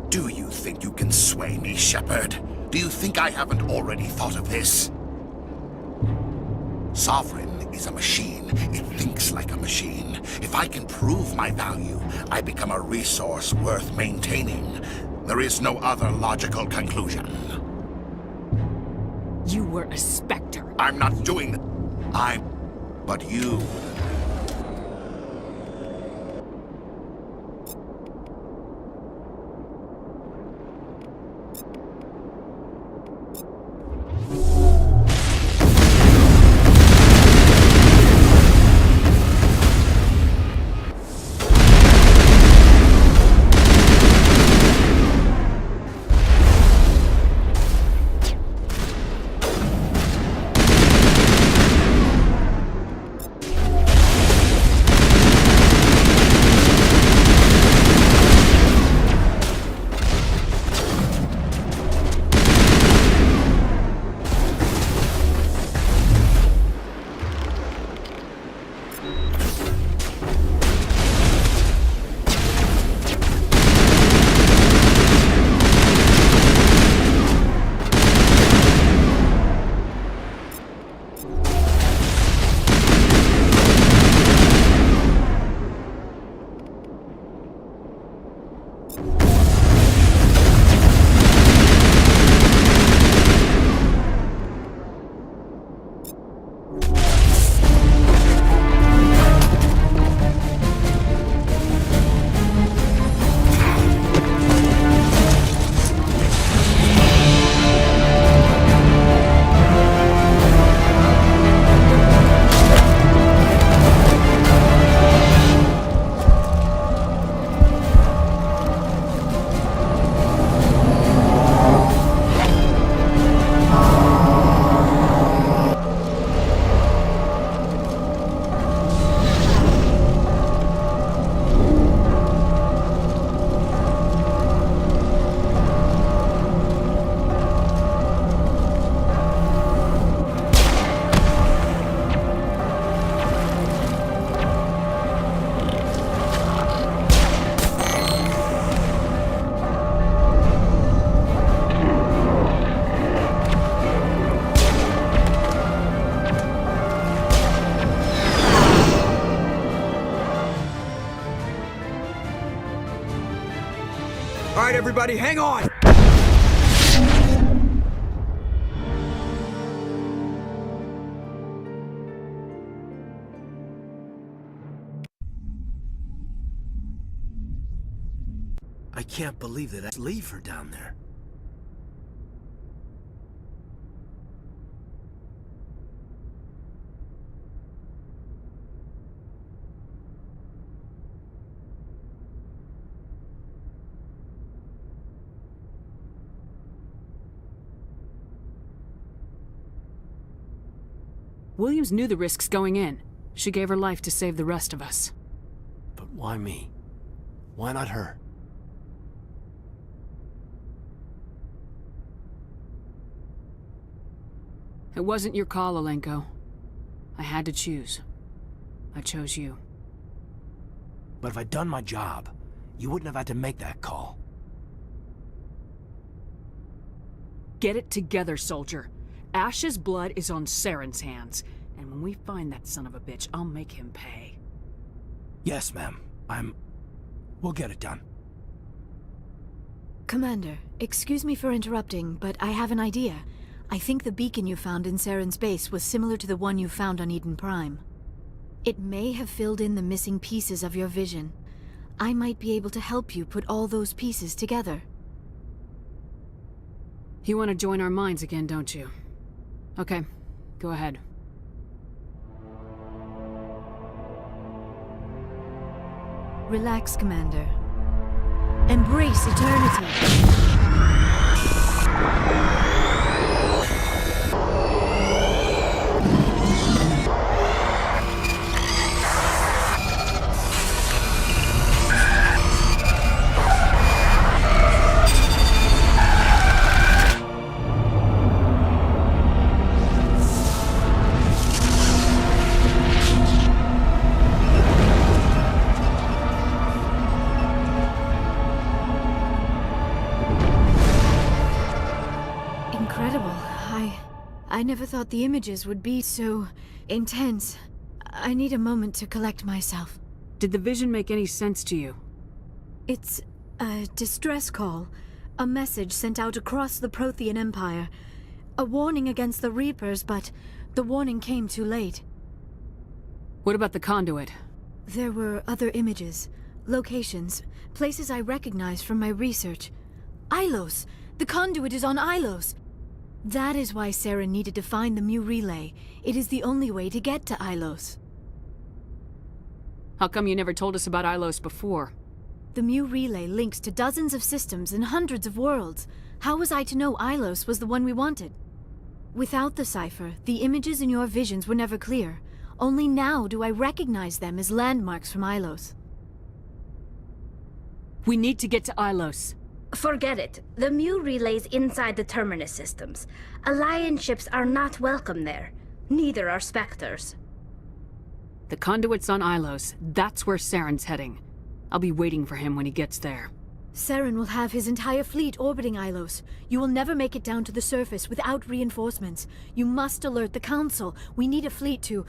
Do you think you can sway me, Shepard? Do you think I haven't already thought of this? Sovereign is a machine. It thinks like a machine. If I can prove my value, I become a resource worth maintaining. There is no other logical conclusion. You were a Spectre. I'm not doing that. But you... All right, everybody, hang on! I can't believe that I leave her down there. Williams knew the risks going in. She gave her life to save the rest of us. But why me? Why not her? It wasn't your call, Alenko. I had to choose. I chose you. But if I'd done my job, you wouldn't have had to make that call. Get it together, soldier. Ash's blood is on Saren's hands, and when we find that son of a bitch, I'll make him pay. Yes, ma'am. We'll get it done. Commander, excuse me for interrupting, but I have an idea. I think the beacon you found in Saren's base was similar to the one you found on Eden Prime. It may have filled in the missing pieces of your vision. I might be able to help you put all those pieces together. You want to join our minds again, don't you? Okay, go ahead. Relax, Commander. Embrace eternity. Incredible. I never thought the images would be so intense. I need a moment to collect myself. Did the vision make any sense to you? It's a distress call. A message sent out across the Prothean Empire. A warning against the Reapers, but the warning came too late. What about the conduit? There were other images, locations, places I recognize from my research. Ilos! The conduit is on Ilos! That is why Saren needed to find the Mu Relay. It is the only way to get to Ilos. How come you never told us about Ilos before? The Mu Relay links to dozens of systems and hundreds of worlds. How was I to know Ilos was the one we wanted? Without the cipher, the images in your visions were never clear. Only now do I recognize them as landmarks from Ilos. We need to get to Ilos. Forget it. The Mu Relay's inside the Terminus systems. Alliance ships are not welcome there. Neither are Spectres. The conduit's on Ilos. That's where Saren's heading. I'll be waiting for him when he gets there. Saren will have his entire fleet orbiting Ilos. You will never make it down to the surface without reinforcements. You must alert the Council. We need a fleet to...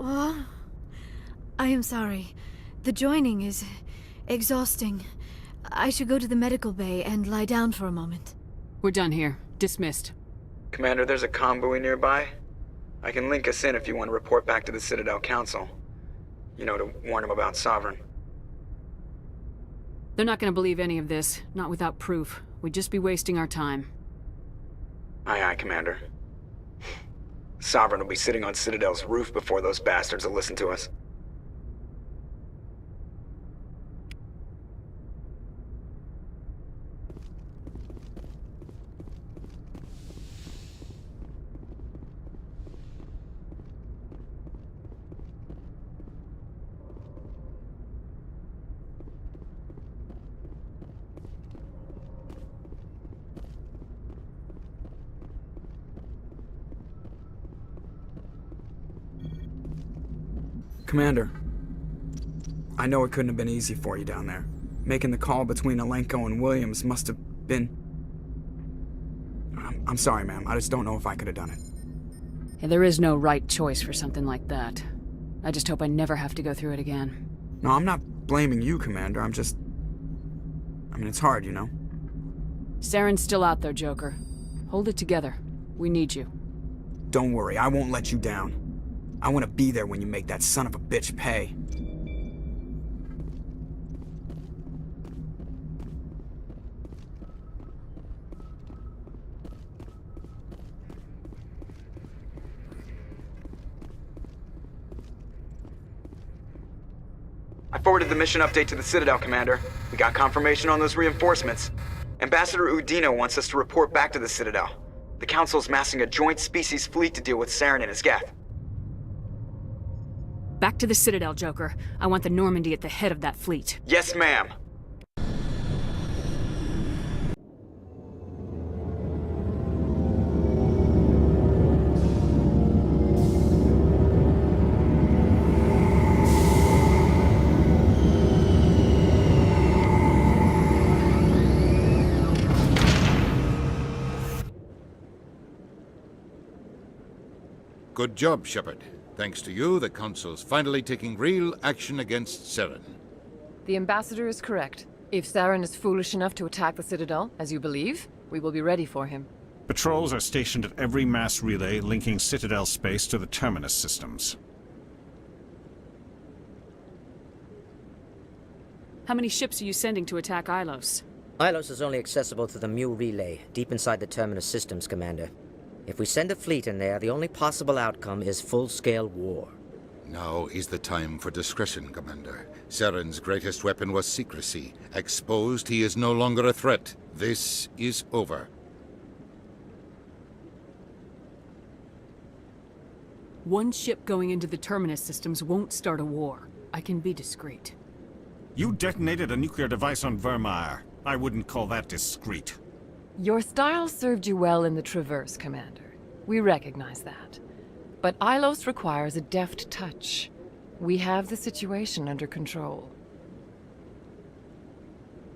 I am sorry. The joining is exhausting. I should go to the medical bay and lie down for a moment. We're done here. Dismissed. Commander, there's a convoy nearby. I can link us in if you want to report back to the Citadel Council. You know, to warn them about Sovereign. They're not gonna believe any of this, not without proof. We'd just be wasting our time. Aye, aye, Commander. Sovereign will be sitting on Citadel's roof before those bastards will listen to us. Commander, I know it couldn't have been easy for you down there. Making the call between Alenko and Williams must have been... I'm sorry, ma'am. I just don't know if I could have done it. Yeah, there is no right choice for something like that. I just hope I never have to go through it again. No, I'm not blaming you, Commander. I'm just... I mean, it's hard, you know? Saren's still out there, Joker. Hold it together. We need you. Don't worry, I won't let you down. I want to be there when you make that son of a bitch pay. I forwarded the mission update to the Citadel, Commander. We got confirmation on those reinforcements. Ambassador Udina wants us to report back to the Citadel. The Council's massing a joint species fleet to deal with Saren and his Geth. Back to the Citadel, Joker. I want the Normandy at the head of that fleet. Yes, ma'am. Good job, Shepard. Thanks to you, the Council's finally taking real action against Saren. The Ambassador is correct. If Saren is foolish enough to attack the Citadel, as you believe, we will be ready for him. Patrols are stationed at every mass relay linking Citadel space to the Terminus systems. How many ships are you sending to attack Ilos? Ilos is only accessible through the Mu relay, deep inside the Terminus systems, Commander. If we send a fleet in there, the only possible outcome is full-scale war. Now is the time for discretion, Commander. Saren's greatest weapon was secrecy. Exposed, he is no longer a threat. This is over. One ship going into the Terminus systems won't start a war. I can be discreet. You detonated a nuclear device on Vermeer. I wouldn't call that discreet. Your style served you well in the Traverse, Commander. We recognize that. But Ilos requires a deft touch. We have the situation under control.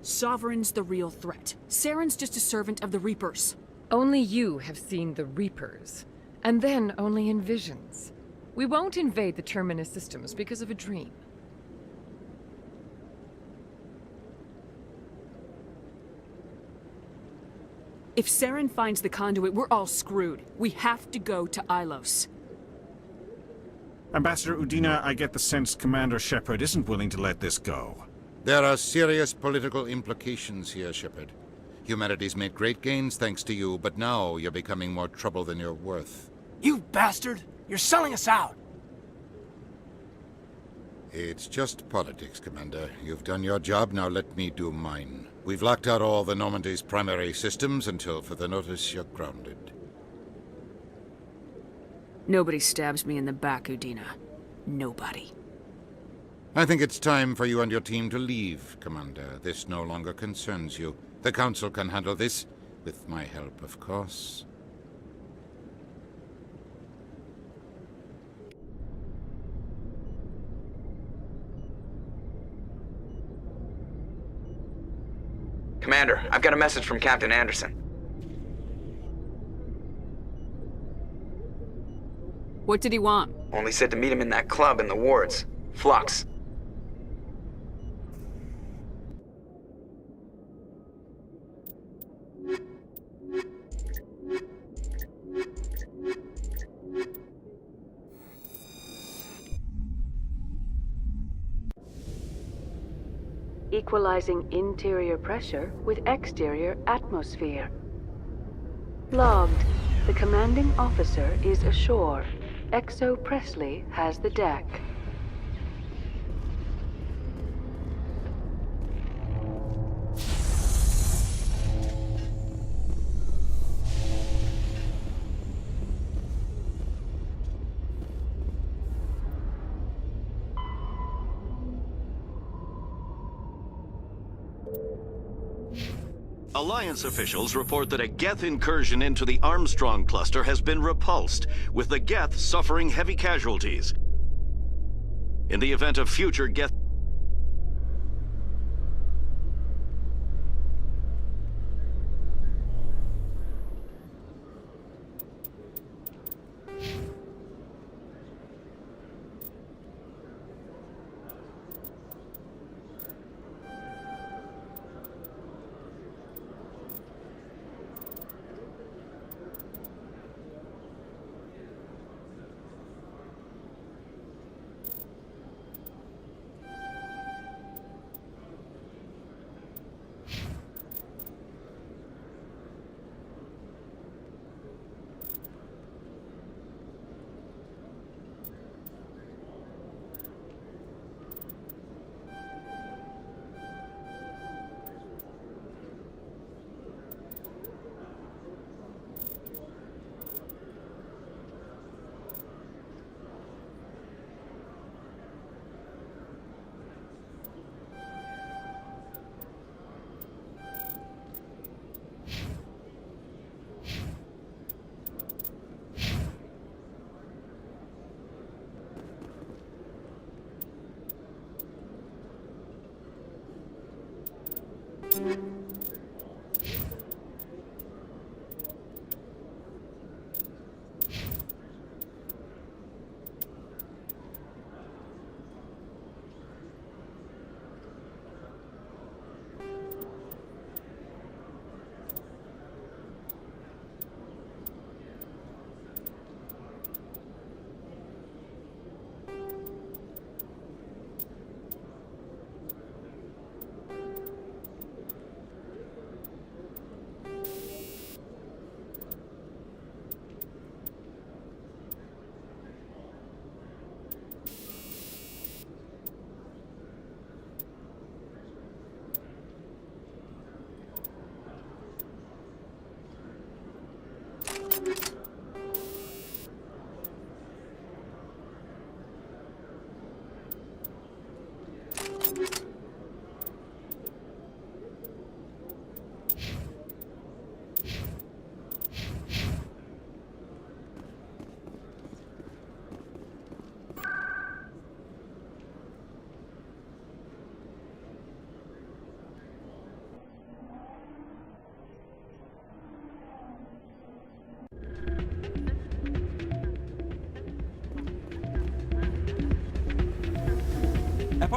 Sovereign's the real threat. Saren's just a servant of the Reapers. Only you have seen the Reapers. And then only in visions. We won't invade the Terminus systems because of a dream. If Saren finds the conduit, we're all screwed. We have to go to Ilos. Ambassador Udina, I get the sense Commander Shepard isn't willing to let this go. There are serious political implications here, Shepard. Humanity's made great gains thanks to you, but now you're becoming more trouble than you're worth. You bastard! You're selling us out! It's just politics, Commander. You've done your job, now let me do mine. We've locked out all the Normandy's primary systems until further notice you're grounded. Nobody stabs me in the back, Udina. Nobody. I think it's time for you and your team to leave, Commander. This no longer concerns you. The Council can handle this, with my help, of course. Commander, I've got a message from Captain Anderson. What did he want? Only said to meet him in that club in the wards. Flux. Equalizing interior pressure with exterior atmosphere. Logged. The commanding officer is ashore. Exo Presley has the deck. Alliance officials report that a Geth incursion into the Armstrong cluster has been repulsed, with the Geth suffering heavy casualties. In the event of future Geth...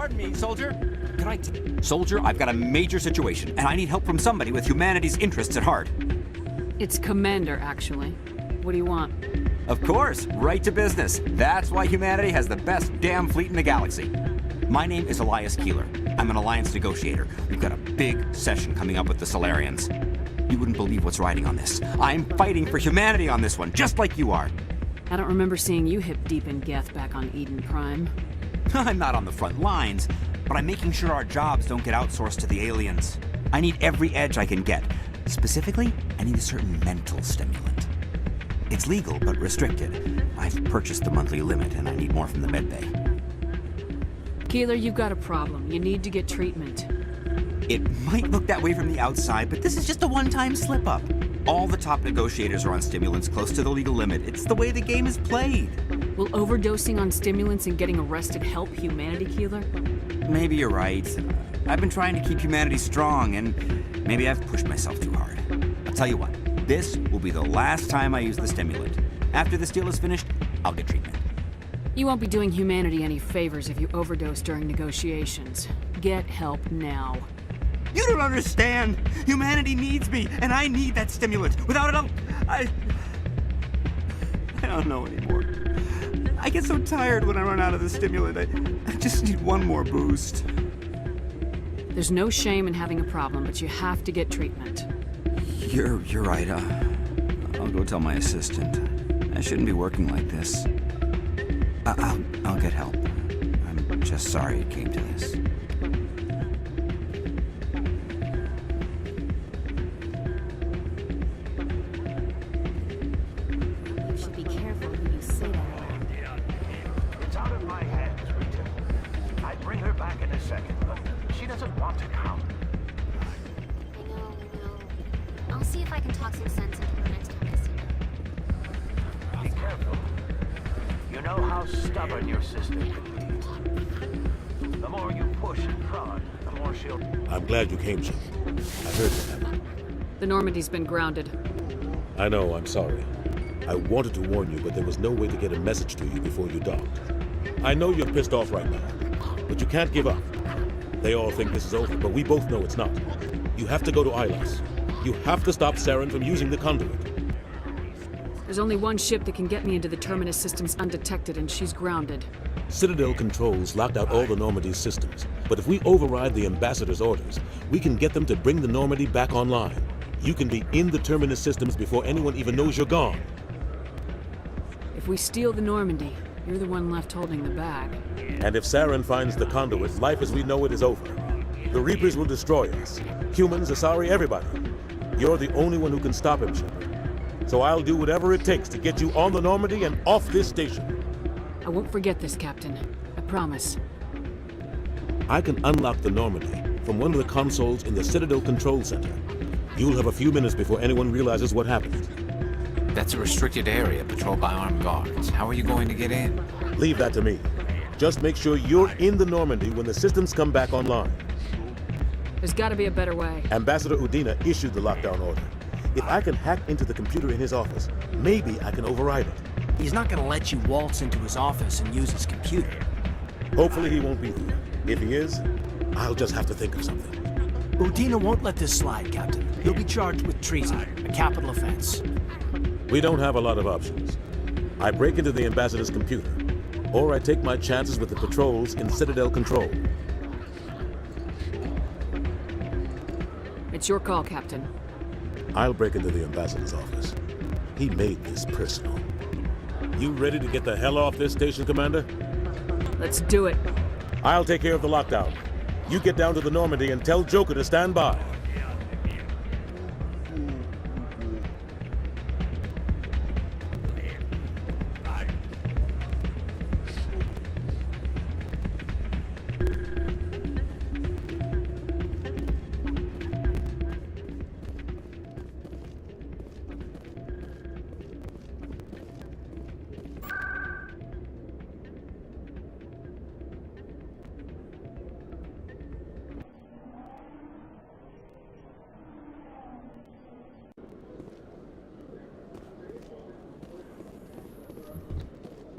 Pardon me, soldier. Can I... Soldier, I've got a major situation, and I need help from somebody with humanity's interests at heart. It's Commander, actually. What do you want? Of course, right to business. That's why humanity has the best damn fleet in the galaxy. My name is Elias Keeler. I'm an alliance negotiator. We've got a big session coming up with the Solarians. You wouldn't believe what's riding on this. I'm fighting for humanity on this one, just like you are. I don't remember seeing you hip deep in Geth back on Eden Prime. I'm not on the front lines, but I'm making sure our jobs don't get outsourced to the aliens. I need every edge I can get. Specifically, I need a certain mental stimulant. It's legal, but restricted. I've purchased the monthly limit, and I need more from the medbay. Keeler, you've got a problem. You need to get treatment. It might look that way from the outside, but this is just a one-time slip-up. All the top negotiators are on stimulants close to the legal limit. It's the way the game is played. Will overdosing on stimulants and getting arrested help humanity, Keeler? Maybe you're right. I've been trying to keep humanity strong, and maybe I've pushed myself too hard. I'll tell you what, this will be the last time I use the stimulant. After this deal is finished, I'll get treatment. You won't be doing humanity any favors if you overdose during negotiations. Get help now. You don't understand! Humanity needs me, and I need that stimulant. Without it, I don't know anymore. I get so tired when I run out of the stimulant. I just need one more boost. There's no shame in having a problem, but you have to get treatment. You're right. I'll go tell my assistant. I shouldn't be working like this. I'll get help. I'm just sorry it came to this. You should be careful who you say that. It's out of my hands, Rita. I'd bring her back in a second, but she doesn't want to come. I know. I'll see if I can talk some sense into her next time I see her. Be careful. You know how stubborn your sister can be. The more you push and prod, the more she'll... I'm glad you came, Chip. I heard what happened. The Normandy's been grounded. I know, I'm sorry. I wanted to warn you, but there was no way to get a message to you before you docked. I know you're pissed off right now, but you can't give up. They all think this is over, but we both know it's not. You have to go to Ilos. You have to stop Saren from using the conduit. There's only one ship that can get me into the Terminus systems undetected, and she's grounded. Citadel controls locked out all the Normandy's systems, but if we override the Ambassador's orders, we can get them to bring the Normandy back online. You can be in the Terminus systems before anyone even knows you're gone. If we steal the Normandy, you're the one left holding the bag. And if Saren finds the conduit, life as we know it is over. The Reapers will destroy us. Humans, Asari, everybody. You're the only one who can stop him, Shepard. So I'll do whatever it takes to get you on the Normandy and off this station. I won't forget this, Captain. I promise. I can unlock the Normandy from one of the consoles in the Citadel Control Center. You'll have a few minutes before anyone realizes what happened. That's a restricted area patrolled by armed guards. How are you going to get in? Leave that to me. Just make sure you're in the Normandy when the systems come back online. There's got to be a better way. Ambassador Udina issued the lockdown order. If I can hack into the computer in his office, maybe I can override it. He's not gonna let you waltz into his office and use his computer. Hopefully he won't be there. If he is, I'll just have to think of something. Udina won't let this slide, Captain. He'll be charged with treason, a capital offense. We don't have a lot of options. I break into the Ambassador's computer, or I take my chances with the patrols in Citadel Control. It's your call, Captain. I'll break into the Ambassador's office. He made this personal. You ready to get the hell off this station, Commander? Let's do it. I'll take care of the lockdown. You get down to the Normandy and tell Joker to stand by.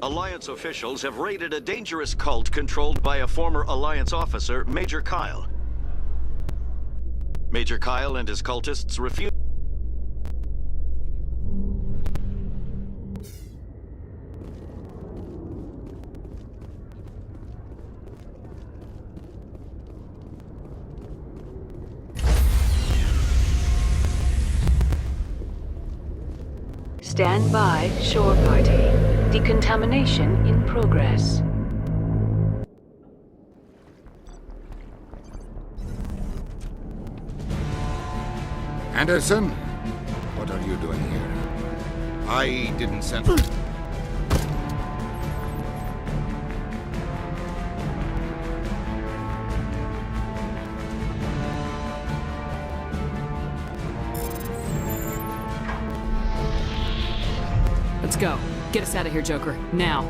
Alliance officials have raided a dangerous cult controlled by a former Alliance officer, Major Kyle. Major Kyle and his cultists refuse. Stand by, shore party. Decontamination in progress. Anderson, what are you doing here? I didn't send... Let's go. Get us out of here, Joker. Now.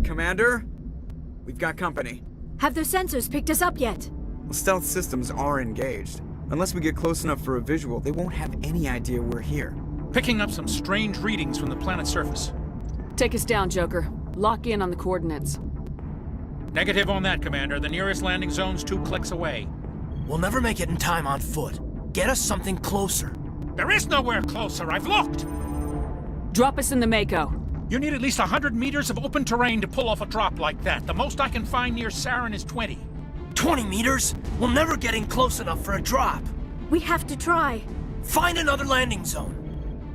Commander? We've got company. Have their sensors picked us up yet? Well, stealth systems are engaged. Unless we get close enough for a visual, they won't have any idea we're here. Picking up some strange readings from the planet's surface. Take us down, Joker. Lock in on the coordinates. Negative on that, Commander. The nearest landing zone's 2 clicks away. We'll never make it in time on foot. Get us something closer. There is nowhere closer. I've looked! Drop us in the Mako. You need at least 100 meters of open terrain to pull off a drop like that. The most I can find near Saren is 20. 20 meters? We'll never get in close enough for a drop. We have to try. Find another landing zone.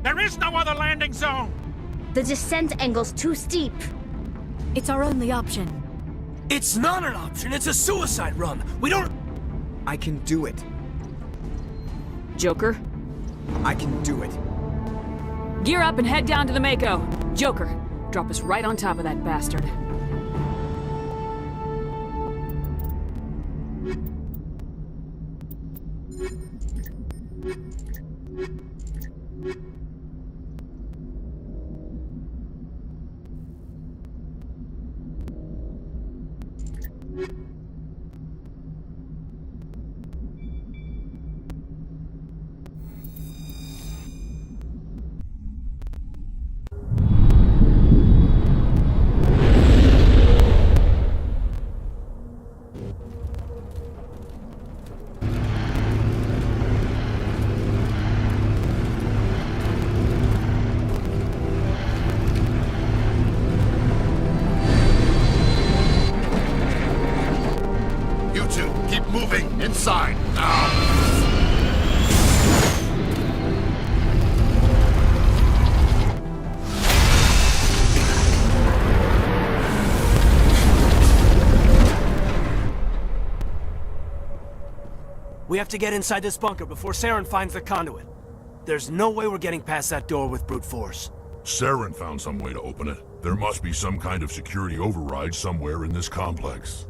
There is no other landing zone! The descent angle's too steep. It's our only option. It's not an option. It's a suicide run. We don't... I can do it. Joker? I can do it. Gear up and head down to the Mako. Joker, drop us right on top of that bastard. Inside, now! We have to get inside this bunker before Saren finds the conduit. There's no way we're getting past that door with brute force. Saren found some way to open it. There must be some kind of security override somewhere in this complex.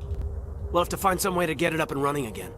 We'll have to find some way to get it up and running again.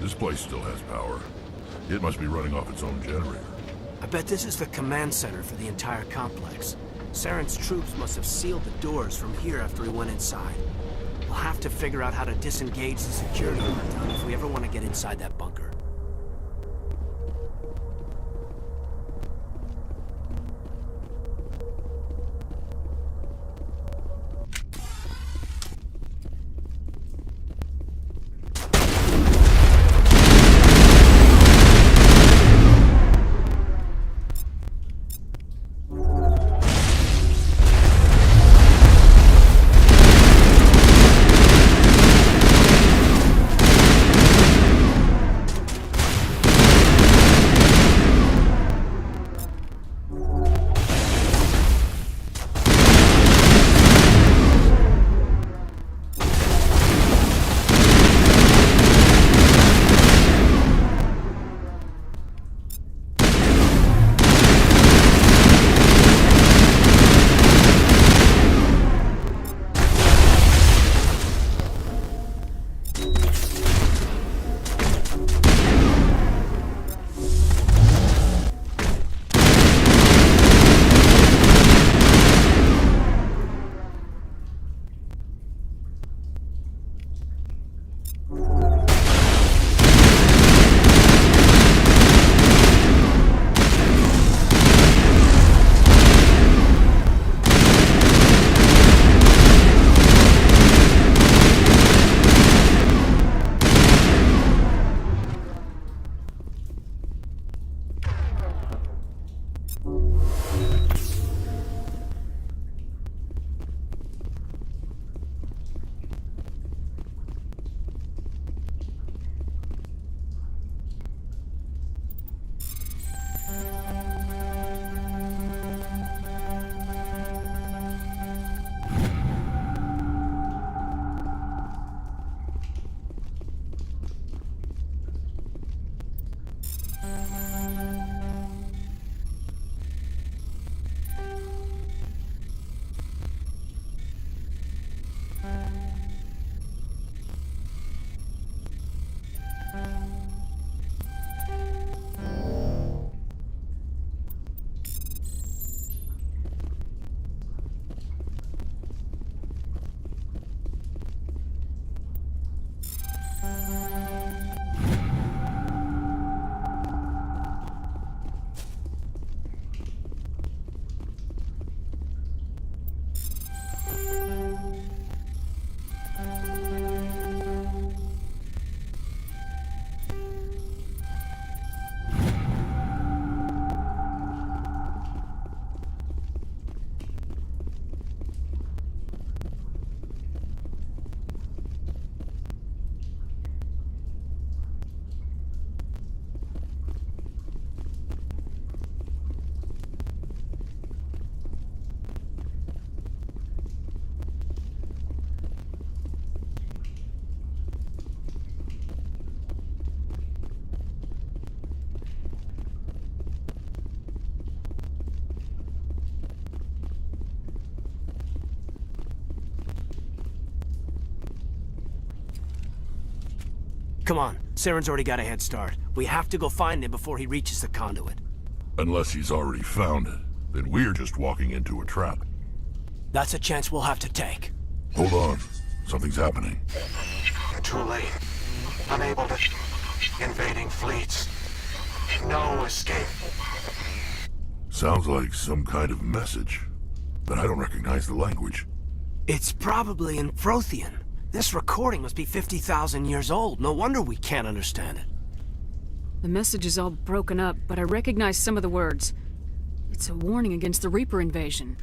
This place still has power. It must be running off its own generator. I bet this is the command center for the entire complex. Saren's troops must have sealed the doors from here after he went inside. We'll have to figure out how to disengage the security lockdown if we ever want to get inside that bunker. Come on, Saren's already got a head start. We have to go find him before he reaches the conduit. Unless he's already found it, then we're just walking into a trap. That's a chance we'll have to take. Hold on. Something's happening. Too late. Unable to... Invading fleets. No escape. Sounds like some kind of message, but I don't recognize the language. It's probably in Prothean. This recording must be 50,000 years old. No wonder we can't understand it. The message is all broken up, but I recognize some of the words. It's a warning against the Reaper invasion.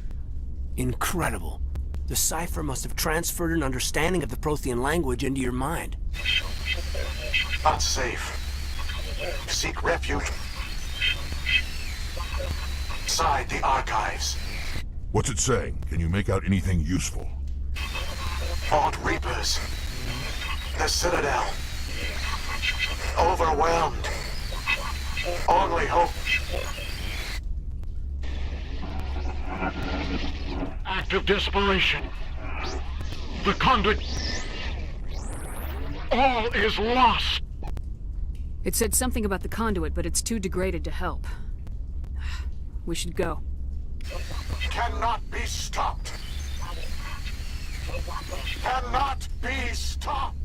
Incredible. The cipher must have transferred an understanding of the Prothean language into your mind. Unsafe. Seek refuge inside the archives. What's it saying? Can you make out anything useful? Fought Reapers. The Citadel. Overwhelmed. Only hope. Act of desperation. The conduit. All is lost. It said something about the conduit, but it's too degraded to help. We should go. Cannot be stopped. Cannot be stopped.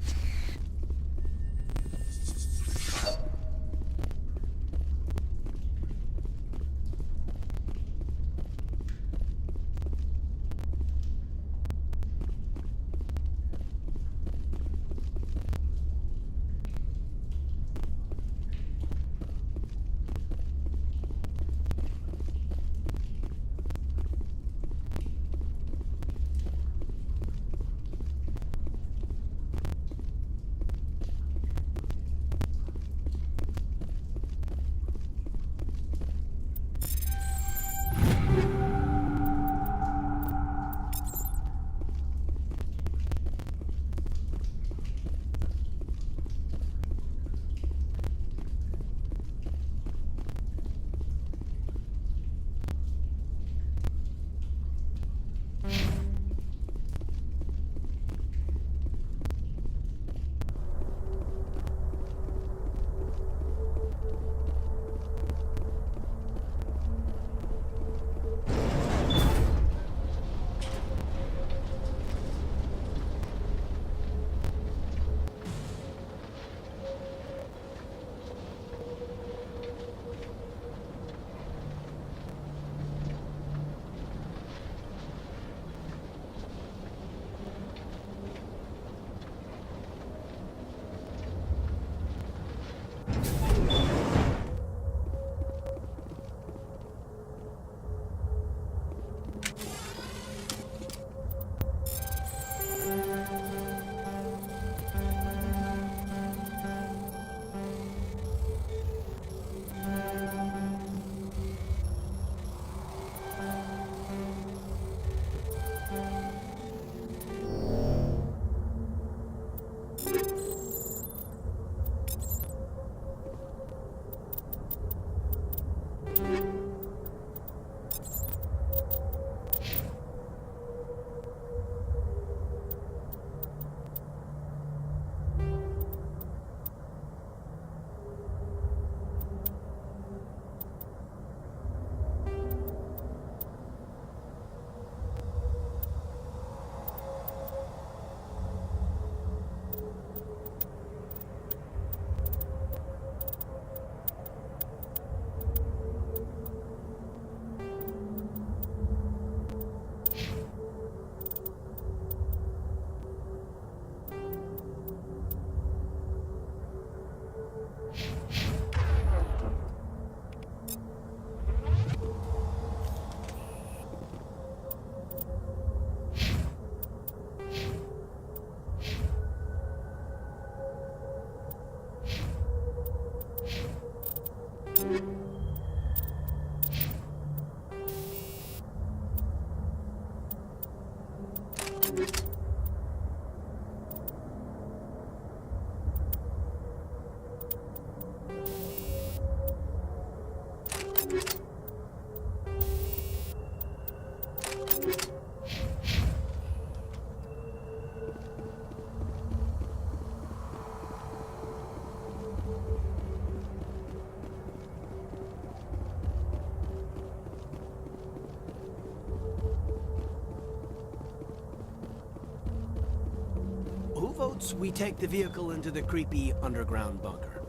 Who votes we take the vehicle into the creepy underground bunker?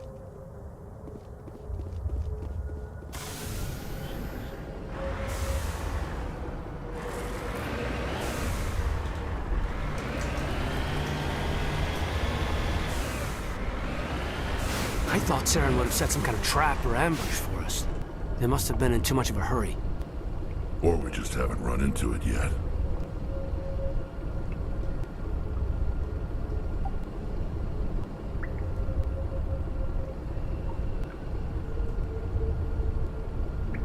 I thought Saren would have set some kind of trap or ambush for us. They must have been in too much of a hurry. Or we just haven't run into it yet.